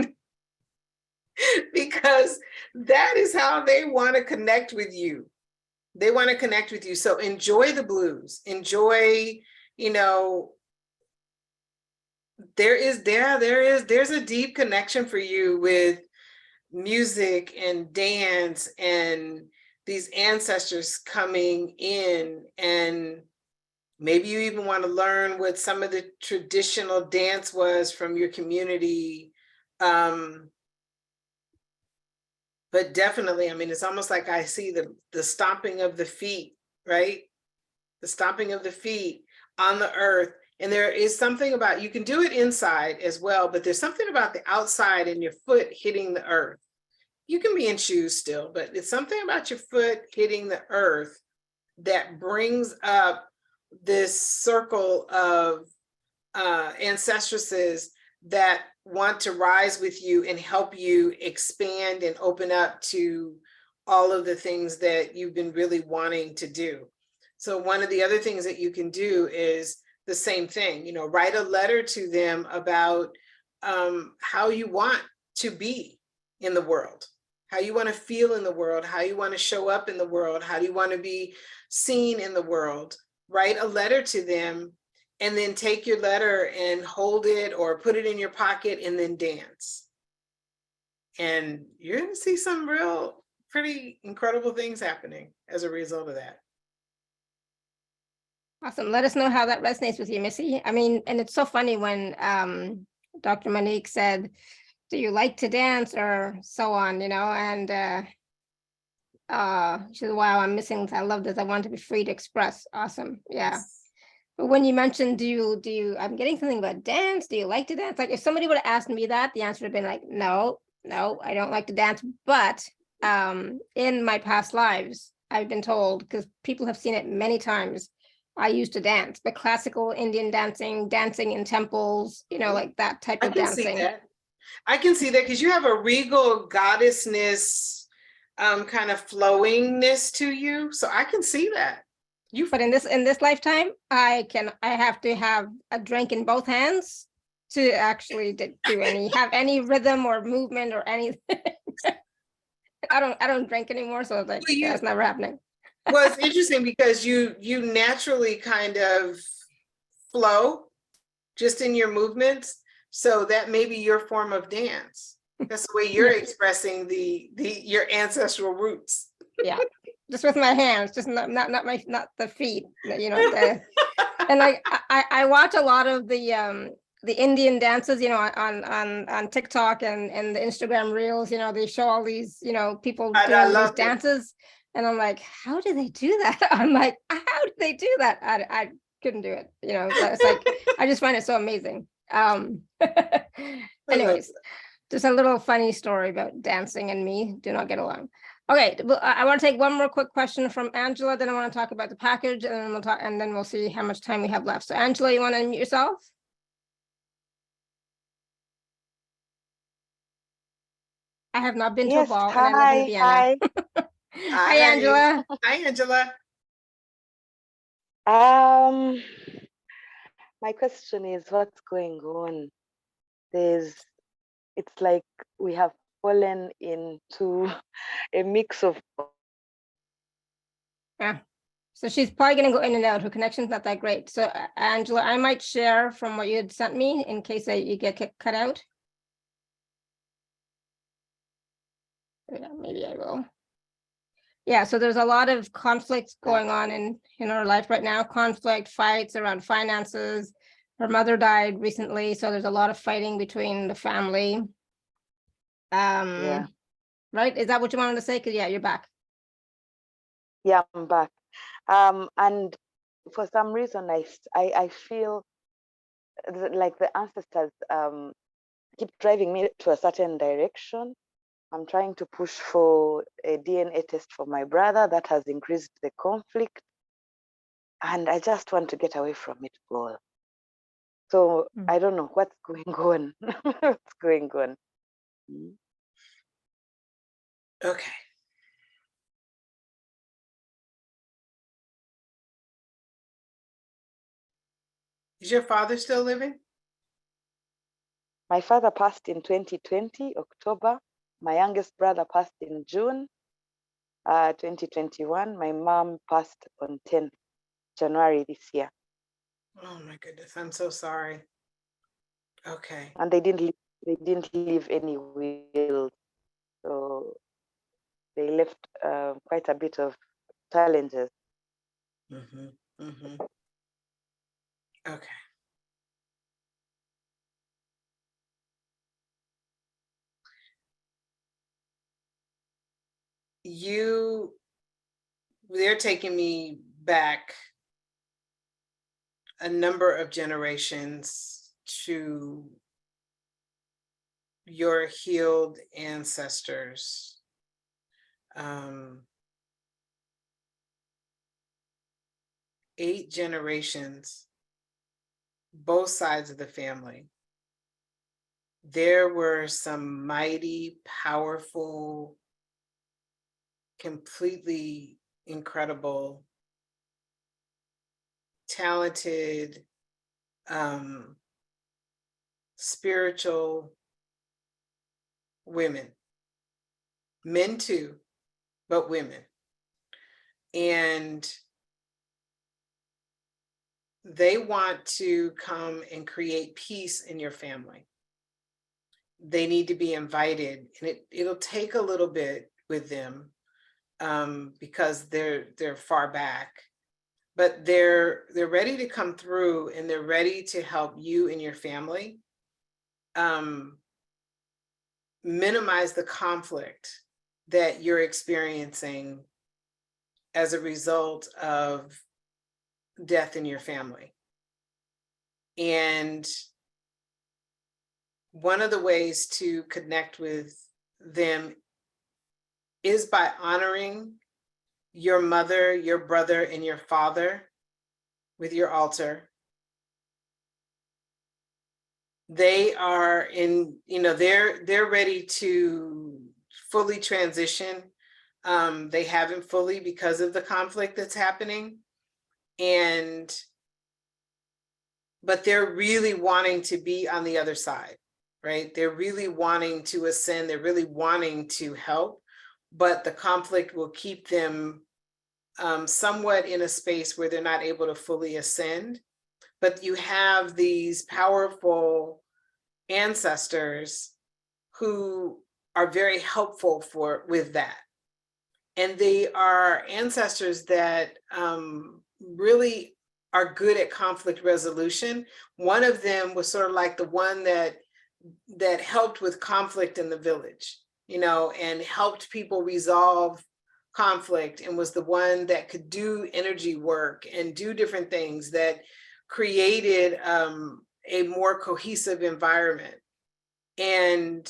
Because that is how they want to connect with you. They want to connect with you. So enjoy the blues. Enjoy, there's a deep connection for you with music and dance and these ancestors coming in. And maybe you even want to learn what some of the traditional dance was from your community. But definitely, I mean, it's almost like I see the stomping of the feet, right? The stomping of the feet on the earth. And there is something about, you can do it inside as well, but there's something about the outside and your foot hitting the earth. You can be in shoes still, but it's something about your foot hitting the earth that brings up this circle of ancestresses that want to rise with you and help you expand and open up to all of the things that you've been really wanting to do. So one of the other things that you can do is the same thing. You know, write a letter to them about how you want to be in the world, how you want to feel in the world, how you want to show up in the world, how do you want to be seen in the world. Write a letter to them, and then take your letter and hold it or put it in your pocket and then dance. And you're going to see some real pretty incredible things happening as a result of that. Awesome. Let us know how that resonates with you, Missy. I mean, and it's so funny when Dr.MoNique said, do you like to dance or so on, you know, and she said, wow, I'm missing, I love this. I want to be free to express. Awesome. Yeah. But when you mentioned, do you, I'm getting something about dance. Do you like to dance? Like if somebody would have asked me that, the answer would have been like, no, I don't like to dance. But in my past lives, I've been told, because people have seen it many times, I used to dance, but classical Indian dancing in temples, you know, like that type of dancing. I can see that because you have a regal goddessness kind of flowingness to you. So I can see that. But in this lifetime, I have to have a drink in both hands to actually have any rhythm or movement or anything. I don't drink anymore, so it's like that's never happening. Well, it's interesting because you naturally kind of flow just in your movements. So that may be your form of dance. That's the way you're expressing your ancestral roots. Yeah, just with my hands, just not the feet, you know. And like I watch a lot of the Indian dances, you know, on TikTok and the Instagram reels. You know, they show all these, you know, people doing these dances, and I'm like, how do they do that? I'm like, how do they do that? I couldn't do it. You know, it's like I just find it so amazing. Anyways, just a little funny story about dancing and me do not get along. Okay, well, I want to take one more quick question from Angela, then I want to talk about the package, and then we'll see how much time we have left. So Angela, you want to unmute yourself? I have not been to a ball, and I live in Vienna. Hi. Hi, Angela. Hi, Angela. My question is, what's going on? It's like we have fallen into a mix of. Yeah. So she's probably going to go in and out. Her connection's not that great. So Angela, I might share from what you had sent me in case you get cut out. Yeah, maybe I will. Yeah, so there's a lot of conflicts going on in her life right now. Conflict, fights around finances. Her mother died recently, so there's a lot of fighting between the family. Yeah. Right? Is that what you wanted to say? Because yeah, you're back. Yeah, I'm back. And for some reason, I feel like the ancestors keep driving me to a certain direction. I'm trying to push for a DNA test for my brother. That has increased the conflict. And I just want to get away from it all. So I don't know what's going on. What's going on? Okay. Is your father still living? My father passed in 2020, October. My youngest brother passed in June 2021. My mom passed on 10th January this year. Oh my goodness, I'm so sorry. Okay. And they didn't leave any will, so they left quite a bit of challenges. Okay. They're taking me back a number of generations to your healed ancestors. 8 generations, both sides of the family. There were some mighty, powerful, completely incredible, talented spiritual women, men too, but women. And they want to come and create peace in your family. They need to be invited, and it'll take a little bit with them because they're far back, but they're ready to come through, and they're ready to help you and your family minimize the conflict that you're experiencing as a result of death in your family. And one of the ways to connect with them is by honoring your mother, your brother, and your father with your altar. They are in, they're ready to fully transition. They haven't fully because of the conflict that's happening. But they're really wanting to be on the other side, right? They're really wanting to ascend. They're really wanting to help, but the conflict will keep them somewhat in a space where they're not able to fully ascend. But you have these powerful ancestors who are very helpful with that. And they are ancestors that really are good at conflict resolution. One of them was sort of like the one that helped with conflict in the village, and helped people resolve conflict, and was the one that could do energy work and do different things that created a more cohesive environment. And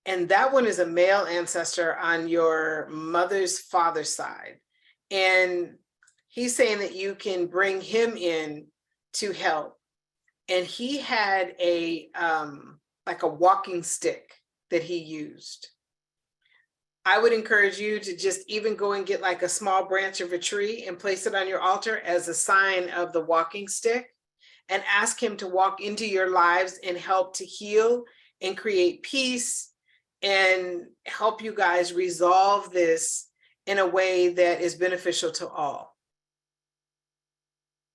that one is a male ancestor on your mother's father's side. And he's saying that you can bring him in to help. And he had like a walking stick that he used. I would encourage you to just even go and get like a small branch of a tree and place it on your altar as a sign of the walking stick, and ask him to walk into your lives and help to heal and create peace and help you guys resolve this in a way that is beneficial to all,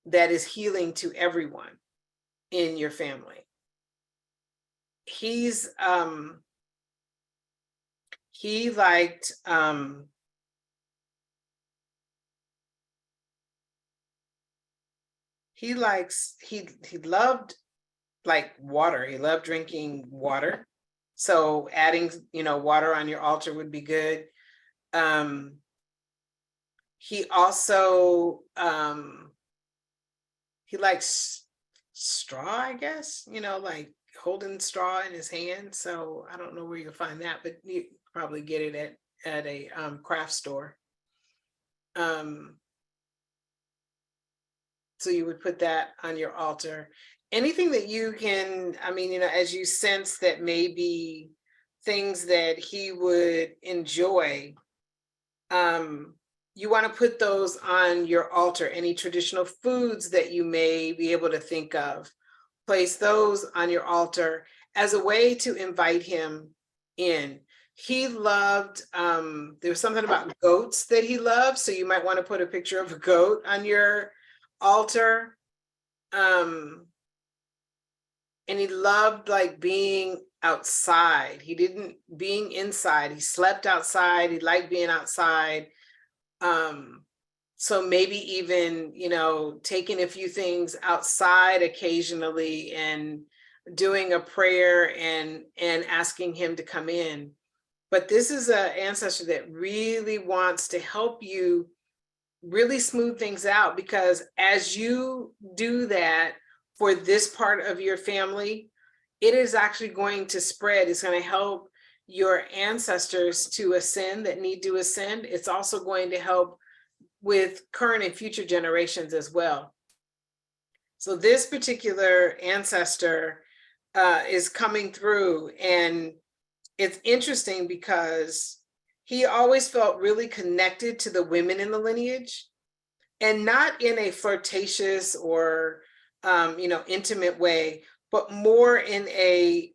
that is healing to everyone in your family. He loved like water. He loved drinking water. So adding, water on your altar would be good. He also, he likes straw, I guess, like holding straw in his hand. So I don't know where you'll find that, but you probably get it at a craft store. So you would put that on your altar. Anything that you can, as you sense that maybe things that he would enjoy, you want to put those on your altar. Any traditional foods that you may be able to think of, place those on your altar as a way to invite him in. He loved, there was something about goats that he loved. So you might want to put a picture of a goat on your altar. And he loved like being outside. He didn't being inside. He slept outside. He liked being outside. So maybe even, taking a few things outside occasionally and doing a prayer and asking him to come in. But this is an ancestor that really wants to help you really smooth things out, because as you do that for this part of your family, it is actually going to spread. It's going to help your ancestors to ascend that need to ascend. It's also going to help with current and future generations as well. So this particular ancestor is coming through, and it's interesting because he always felt really connected to the women in the lineage, and not in a flirtatious or intimate way, but more in a,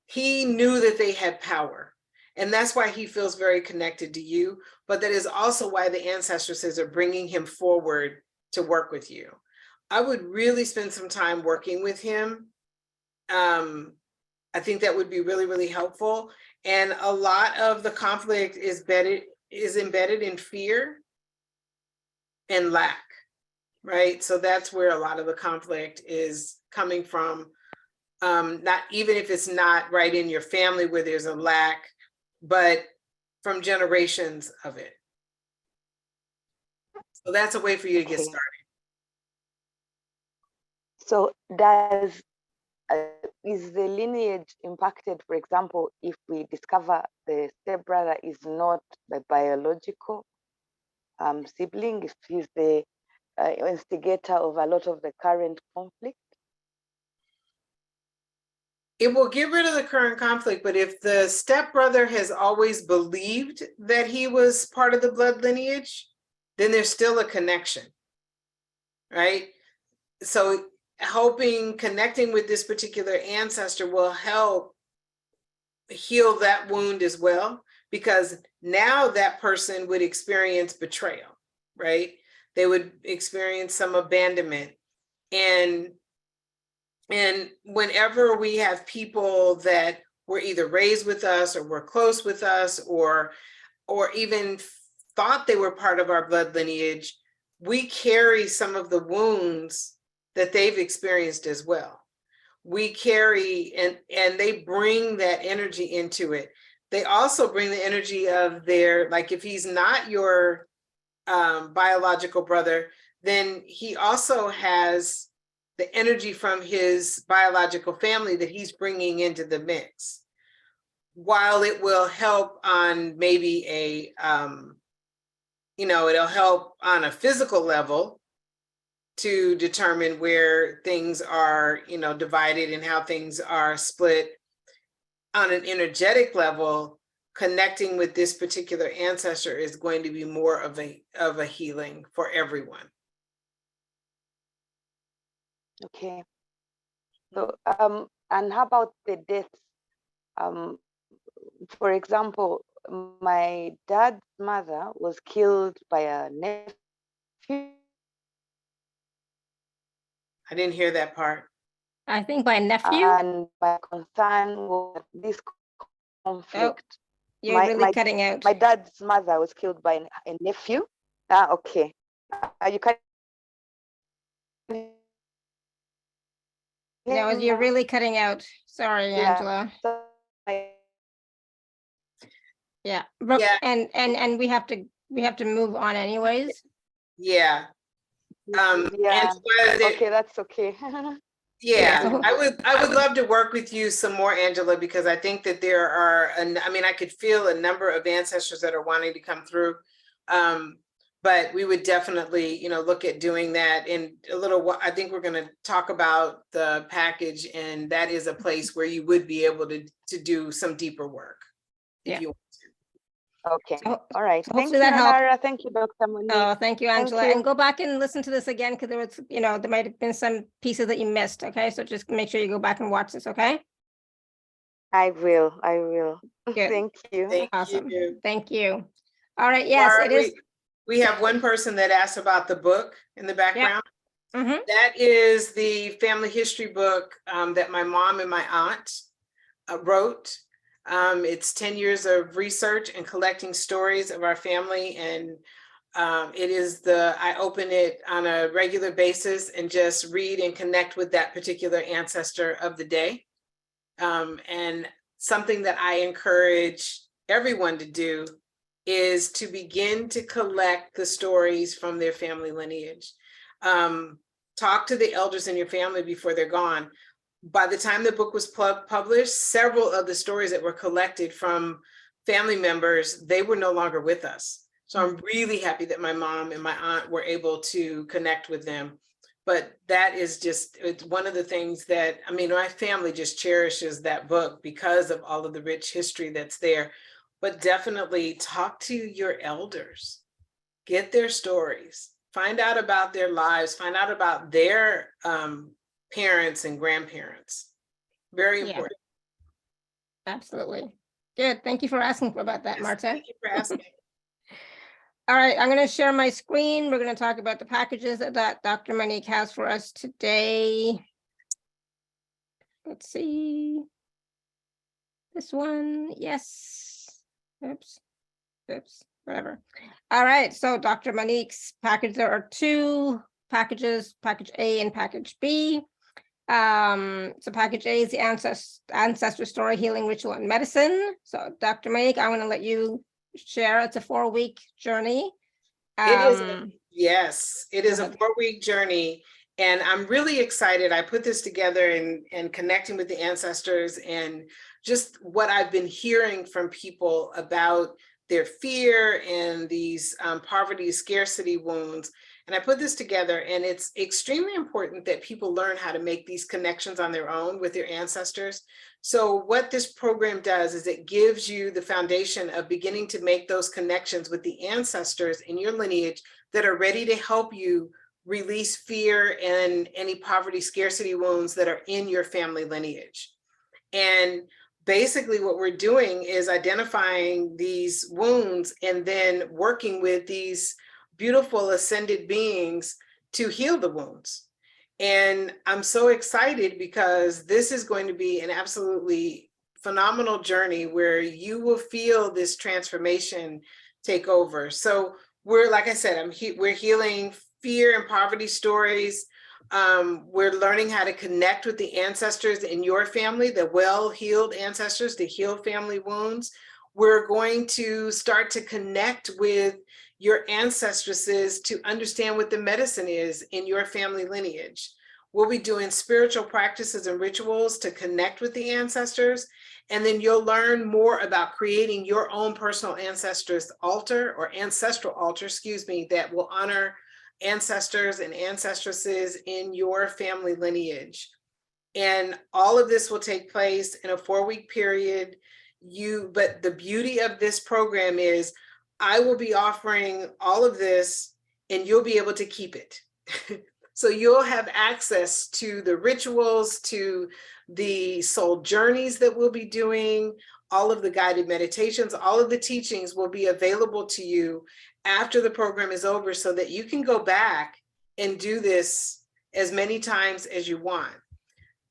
he knew that they had power. And that's why he feels very connected to you. But that is also why the ancestresses are bringing him forward to work with you. I would really spend some time working with him. I think that would be really, really helpful. And a lot of the conflict is embedded in fear and lack, right? So that's where a lot of the conflict is coming from. Not even if it's not right in your family where there's a lack, but from generations of it. So that's a way for you to get Okay. started. So is the lineage impacted, for example, if we discover the stepbrother is not the biological sibling, if he's the instigator of a lot of the current conflict? It will get rid of the current conflict, but if the stepbrother has always believed that he was part of the blood lineage, then there's still a connection, right? So connecting with this particular ancestor will help heal that wound as well, because now that person would experience betrayal, right? They would experience some abandonment. And whenever we have people that were either raised with us or were close with us or even thought they were part of our blood lineage, we carry some of the wounds that they've experienced as well. We carry, and they bring that energy into it. They also bring the energy of their, like if he's not your biological brother, then he also has the energy from his biological family that he's bringing into the mix. While it will help on maybe a, it'll help on a physical level to determine where things are, divided and how things are split. On an energetic level, connecting with this particular ancestor is going to be more of a healing for everyone. Okay. So, and how about the deaths? For example, my dad's mother was killed by a nephew. I didn't hear that part. I think by nephew. And my concern was this conflict. Oh, you're really cutting out. My dad's mother was killed by a nephew. Okay. You can. No, you're really cutting out. Sorry, Angela. Yeah. Yeah. And we have to move on anyways. Yeah. Yeah. Okay, that's okay. Yeah, So- I would love to work with you some more, Angela, because I think that there are, I could feel a number of ancestors that are wanting to come through. But we would definitely, look at doing that in a little while. I think we're going to talk about the package, and that is a place where you would be able to do some deeper work if you want to. Okay. All right. So Thank you, that helped. Nara. Thank you, Dr.MoNique. Oh, thank you, Angela. you. And go back and listen to this again, because there was, there might have been some pieces that you missed. Okay, so just make sure you go back and watch this. Okay. I will. Good. Thank you. Awesome. Thank you. All right. Yes, Laura, it is. We have one person that asked about the book in the background. Mm-hmm. That is the family history book that my mom and my aunt wrote. It's 10 years of research and collecting stories of our family. And I open it on a regular basis and just read and connect with that particular ancestor of the day. And something that I encourage everyone to do is to begin to collect the stories from their family lineage. Talk to the elders in your family before they're gone. By the time the book was published, several of the stories that were collected from family members, they were no longer with us. So I'm really happy that my mom and my aunt were able to connect with them. But that is it's one of the things that, my family just cherishes that book because of all of the rich history that's there. But definitely talk to your elders, get their stories, find out about their lives, find out about their parents and grandparents. Very Yeah. important. Absolutely. Good. Thank you for asking about that, Yes, Marta. thank you for asking. All right, I'm going to share my screen. We're going to talk about the packages that Dr.MoNique has for us today. Let's see. This one, yes. Oops, whatever. All right, so Dr.MoNique's package, there are two packages, package A and package B. So package A is the ancestor story, healing, ritual, and medicine. So Dr.MoNique, I want to let you share. It's a 4-week journey. It is, yes, it is go a ahead. 4-week journey. And I'm really excited. I put this together and connecting with the ancestors and just what I've been hearing from people about their fear and these poverty, scarcity wounds. And I put this together, and it's extremely important that people learn how to make these connections on their own with their ancestors. So what this program does is it gives you the foundation of beginning to make those connections with the ancestors in your lineage that are ready to help you release fear and any poverty, scarcity wounds that are in your family lineage. And basically what we're doing is identifying these wounds and then working with these beautiful ascended beings to heal the wounds. And I'm so excited because this is going to be an absolutely phenomenal journey where you will feel this transformation take over. So we're, like I said, we're healing fear and poverty stories. We're learning how to connect with the ancestors in your family, the well-healed ancestors, to heal family wounds. We're going to start to connect with your ancestresses to understand what the medicine is in your family lineage. We'll be doing spiritual practices and rituals to connect with the ancestors. And then you'll learn more about creating your own personal ancestors altar or ancestral altar, that will honor ancestors and ancestresses in your family lineage. And all of this will take place in a 4-week period. But the beauty of this program is I will be offering all of this and you'll be able to keep it. So you'll have access to the rituals, to the soul journeys that we'll be doing, all of the guided meditations, all of the teachings will be available to you after the program is over so that you can go back and do this as many times as you want.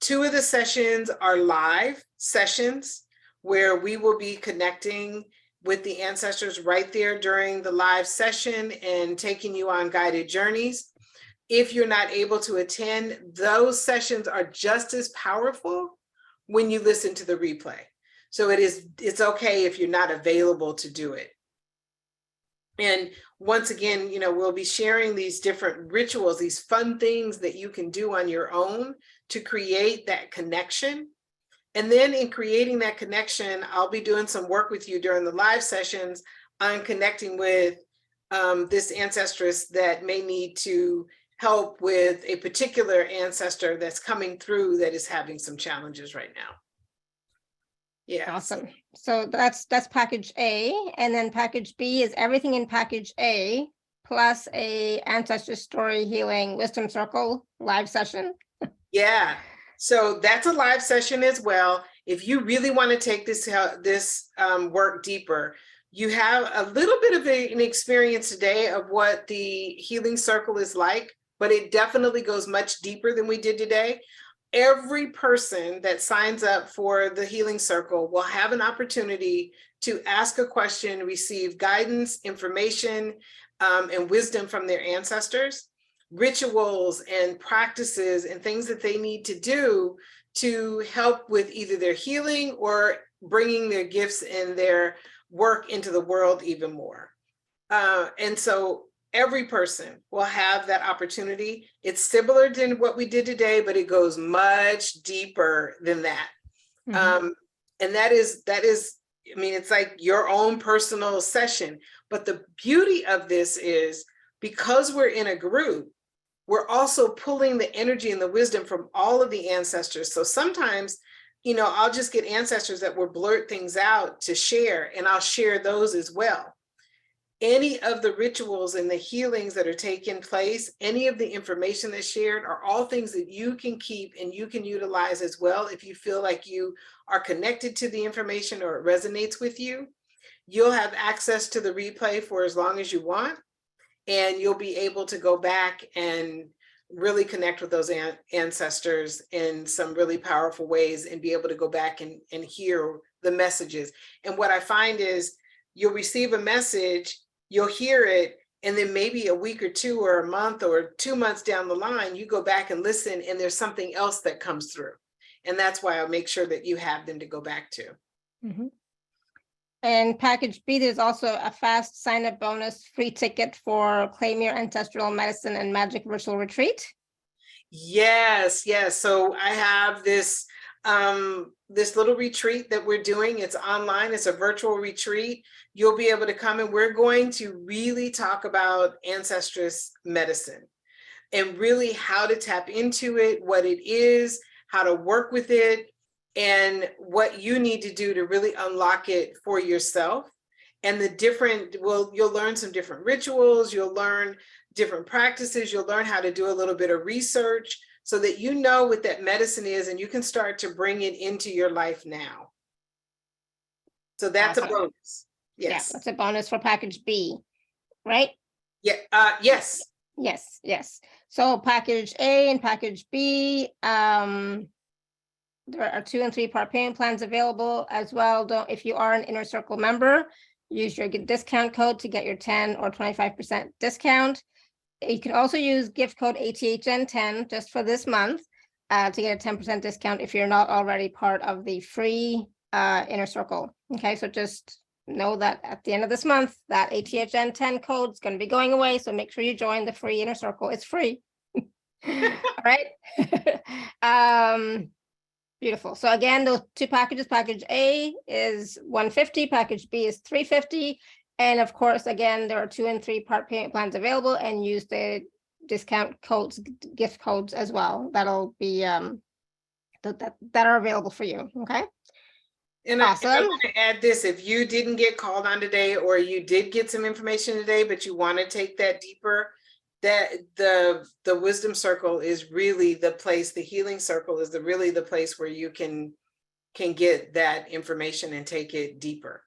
2 of the sessions are live sessions where we will be connecting with the ancestors right there during the live session and taking you on guided journeys. If you're not able to attend, those sessions are just as powerful when you listen to the replay. So it's okay if you're not available to do it. And once again, we'll be sharing these different rituals, these fun things that you can do on your own to create that connection. And then in creating that connection, I'll be doing some work with you during the live sessions on connecting with this ancestress that may need to help with a particular ancestor that's coming through that is having some challenges right now. Yeah. Awesome. So that's package A, and then package B is everything in package A plus a ancestor story healing wisdom circle live session. Yeah. So that's a live session as well. If you really want to take this work deeper, you have a little bit of an experience today of what the healing circle is like, but it definitely goes much deeper than we did today. Every person that signs up for the healing circle will have an opportunity to ask a question, receive guidance, information, and wisdom from their ancestors, rituals and practices and things that they need to do to help with either their healing or bringing their gifts and their work into the world even more. And so every person will have that opportunity. It's similar to what we did today, but it goes much deeper than that. And that is, it's like your own personal session. But the beauty of this is because we're in a group, we're also pulling the energy and the wisdom from all of the ancestors. So sometimes, I'll just get ancestors that will blurt things out to share, and I'll share those as well. any of the rituals and the healings that are taking place, any of the information that's shared are all things that you can keep and you can utilize as well. If you feel like you are connected to the information or it resonates with you, you'll have access to the replay for as long as you want. And you'll be able to go back and really connect with those ancestors in some really powerful ways and be able to go back and hear the messages. And what I find is you'll receive a message, you'll hear it, and then maybe a week or two or a month or 2 months down the line, you go back and listen and there's something else that comes through. And that's why I'll make sure that you have them to go back to. Mm-hmm. And package B, there's also a fast sign-up bonus free ticket for Claim Your Ancestral Medicine and Magic Virtual Retreat. Yes, yes. So I have this this little retreat that we're doing. It's online. It's a virtual retreat. You'll be able to come and we're going to really talk about Ancestress medicine and really how to tap into it, what it is, how to work with it, and what you need to do to really unlock it for yourself. And the different, well, you'll learn some different rituals, you'll learn different practices, you'll learn how to do a little bit of research so that you know what that medicine is and you can start to bring it into your life now. So that's awesome. A bonus. Yes. Yeah, that's a bonus for package B, right? Yeah. Yes. Yes. Yes. So package A and package B, there are 2 and 3 part payment plans available as well. If you are an Inner Circle member, use your discount code to get your 10 or 25% discount. You can also use gift code ATHN10 just for this month to get a 10% discount if you're not already part of the free Inner Circle. Okay, so just know that at the end of this month, that ATHN10 code is going to be going away. So make sure you join the free Inner Circle. It's free. All right. Beautiful. So again, those 2 packages, package A is $150, package B is $350. And of course, again, there are 2 and 3 part payment plans available, and use the discount codes, gift codes as well. That'll be that are available for you. Okay. And awesome. I want to add this: if you didn't get called on today, or you did get some information today, but you want to take that deeper, that the wisdom circle is really the place. The healing circle is really the place where you can get that information and take it deeper.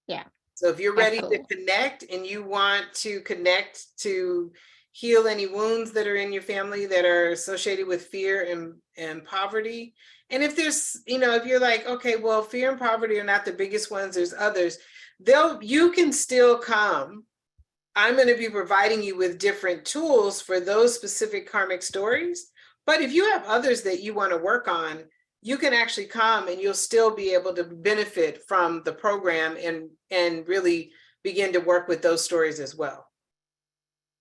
Yeah. So if you're ready to connect and you want to connect to heal any wounds that are in your family that are associated with fear and poverty. And if there's, if you're like, okay, well, fear and poverty are not the biggest ones, there's others, you can still come. I'm going to be providing you with different tools for those specific karmic stories. But if you have others that you want to work on, you can actually come and you'll still be able to benefit from the program and really begin to work with those stories as well.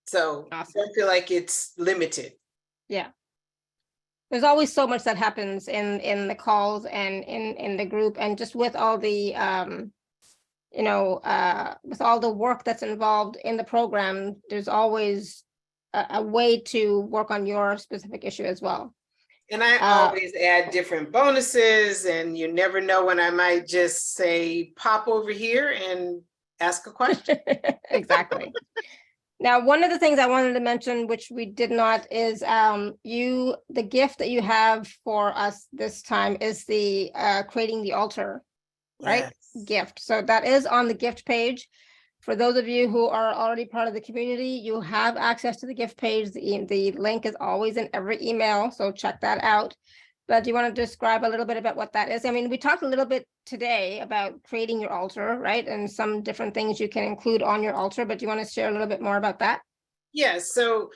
So awesome. Don't feel like it's limited. Yeah. There's always so much that happens in the calls and in the group, and just with all the with all the work that's involved in the program, there's always a way to work on your specific issue as well. And I always add different bonuses, and you never know when I might just say, pop over here and ask a question. Exactly. Now, one of the things I wanted to mention, which we did not, is the gift that you have for us this time is the creating the altar, right? Yes. Gift. So that is on the gift page. For those of you who are already part of the community, you have access to the gift page. The link is always in every email, so check that out. But do you want to describe a little bit about what that is? I mean, we talked a little bit today about creating your altar, right? And some different things you can include on your altar, but do you want to share a little bit more about that? Yes. So,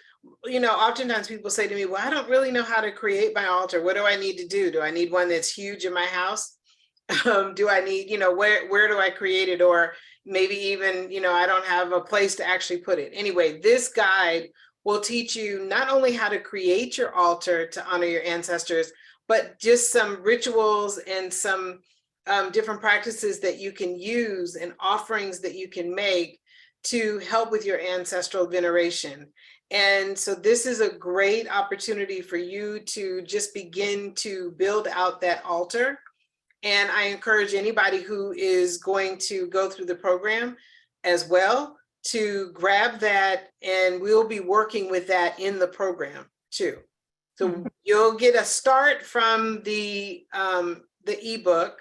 oftentimes people say to me, well, I don't really know how to create my altar. What do I need to do? Do I need one that's huge in my house? Do I need, where do I create it? Or maybe even, I don't have a place to actually put it. Anyway, this guide will teach you not only how to create your altar to honor your ancestors, but just some rituals and some different practices that you can use and offerings that you can make to help with your ancestral veneration. And so this is a great opportunity for you to just begin to build out that altar. And I encourage anybody who is going to go through the program as well to grab that, and we'll be working with that in the program too. So you'll get a start from the ebook,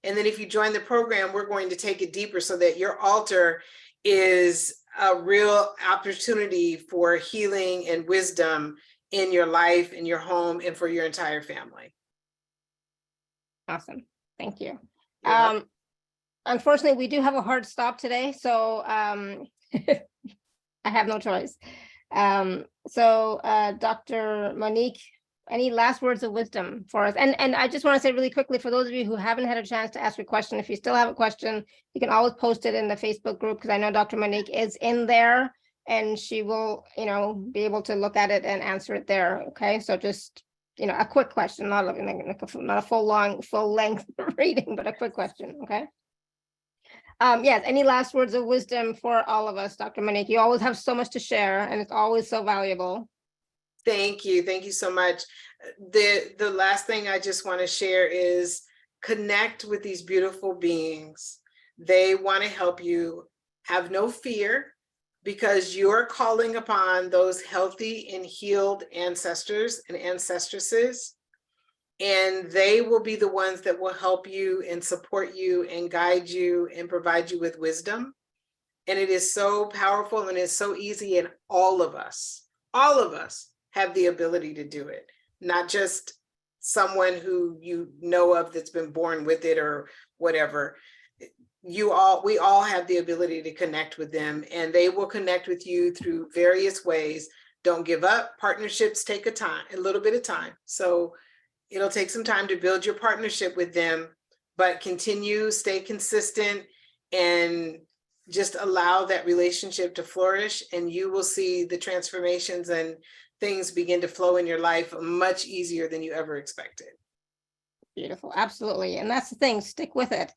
and then if you join the program, we're going to take it deeper so that your altar is a real opportunity for healing and wisdom in your life, in your home, and for your entire family. Awesome. Thank you. You're welcome. Unfortunately, we do have a hard stop today, so I have no choice. Dr.MoNique, any last words of wisdom for us? And I just want to say really quickly, for those of you who haven't had a chance to ask a question, if you still have a question, you can always post it in the Facebook group, because I know Dr. MoNique is in there, and she will, be able to look at it and answer it there. Okay, so just, a quick question, not a full length reading, but a quick question. Okay. Yes, any last words of wisdom for all of us, Dr. MoNique? You always have so much to share, and it's always so valuable. Thank you. Thank you so much. The last thing I just want to share is connect with these beautiful beings. They want to help you. Have no fear, because you're calling upon those healthy and healed ancestors and ancestresses. And they will be the ones that will help you and support you and guide you and provide you with wisdom. And it is so powerful and it's so easy. And all of us have the ability to do it, not just someone who you know of that's been born with it or whatever. We all have the ability to connect with them, and they will connect with you through various ways. Don't give up. Partnerships take a little bit of time. So it'll take some time to build your partnership with them, but continue, stay consistent, and just allow that relationship to flourish, and you will see the transformations and things begin to flow in your life much easier than you ever expected. Beautiful. Absolutely. And that's the thing, stick with it.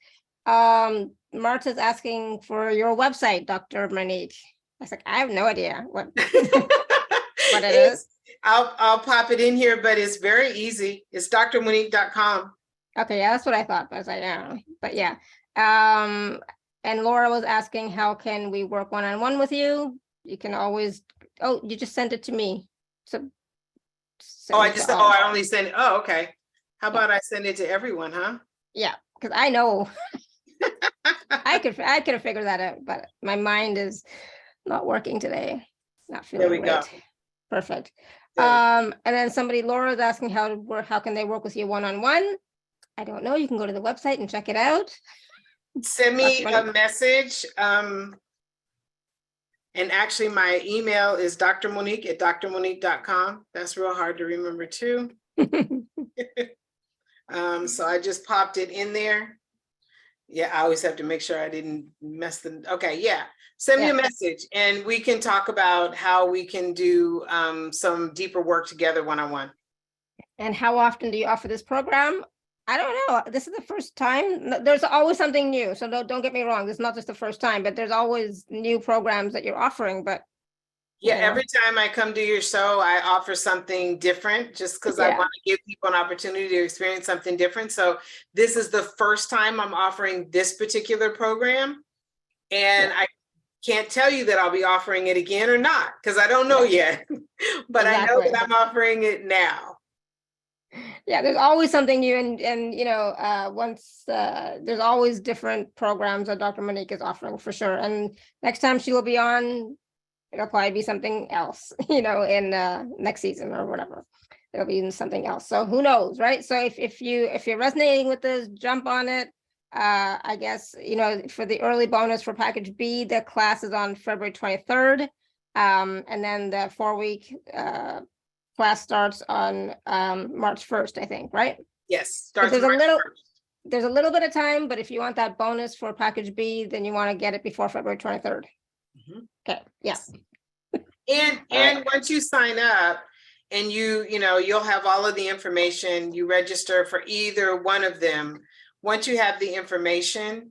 Marta's asking for your website, Dr. MoNique. I was like, I have no idea what what it is. I'll pop it in here, but it's very easy. It's drmonique.com. Okay, yeah, that's what I thought. I was like, yeah, but yeah. And Laura was asking, how can we work one-on-one with you? You can always, you just sent it to me. So I only send it. Oh, okay. How about I send it to everyone, huh? Yeah, because I know I could have figured that out, but my mind is not working today. Not feeling There we great. go. Perfect. Good. And then Laura is asking how can they work with you one-on-one? I don't know. You can go to the website and check it out. Send me a message. And actually my email is drmonique@drmonique.com. That's real hard to remember too. So I just popped it in there. Yeah, I always have to make sure I didn't mess them. Okay, yeah. Send me a message and we can talk about how we can do some deeper work together one-on-one. And how often do you offer this program? I don't know. This is the first time. There's always something new. So don't get me wrong. This is not just the first time, but there's always new programs that you're offering. But yeah, every time I come to your show, I offer something different just because I want to give people an opportunity to experience something different. So this is the first time I'm offering this particular program. And I can't tell you that I'll be offering it again or not, because I don't know yet. But I know that I'm offering it now. Yeah, there's always something new, and there's always different programs that Dr. MoNique is offering for sure. And next time she will be on, it'll probably be something else, in next season or whatever. It'll be something else. So who knows, right? So if you're resonating with this, jump on it. I guess for the early bonus for package B, the class is on February 23rd, and then the 4-week class starts on March 1st, I think, right? Yes, starts there's a little bit of time, but if you want that bonus for package B, then you want to get it before February 23rd. Mm-hmm. Okay, yes. And once you sign up and you'll have all of the information, you register for either one of them. Once you have the information,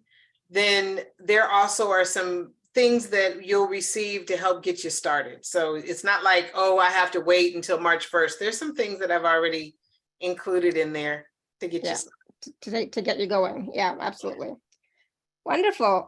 then there also are some things that you'll receive to help get you started. So it's not like, I have to wait until March 1st. There's some things that I've already included in there to get you started. To get you going. Yeah, absolutely. Wonderful.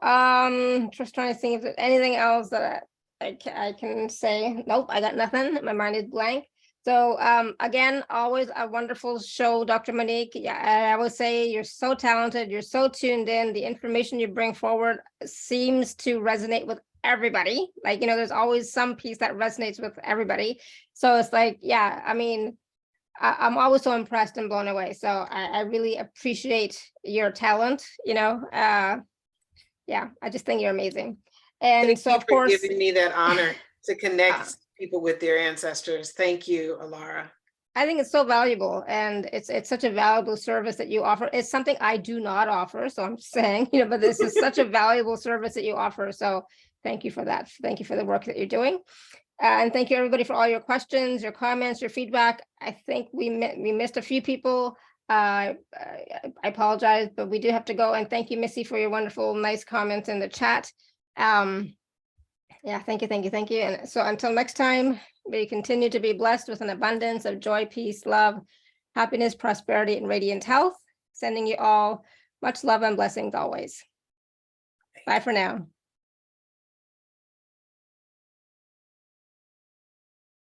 Just trying to think if there's anything else that I can say. Nope, I got nothing. My mind is blank. So again, always a wonderful show, Dr. Monique. Yeah, I would say you're so talented. You're so tuned in. The information you bring forward seems to resonate with everybody. Like, you know, there's always some piece that resonates with everybody. So it's like, yeah, I mean, I'm always so impressed and blown away. So I really appreciate your talent, you know. Yeah, I just think you're amazing. And Thank so you of for course, giving me that honor to connect people with their ancestors. Thank you, Alara. I think it's so valuable, and it's such a valuable service that you offer. It's something I do not offer, so I'm just saying, you know, but this is such a valuable service that you offer. So thank you for that. Thank you for the work that you're doing. And thank you everybody for all your questions, your comments, your feedback. I think we missed a few people. I apologize, but we do have to go. And thank you, Missy, for your wonderful, nice comments in the chat. Yeah, thank you, thank you, thank you. And so until next time, may you continue to be blessed with an abundance of joy, peace, love, happiness, prosperity, and radiant health. Sending you all much love and blessings always. Bye for now.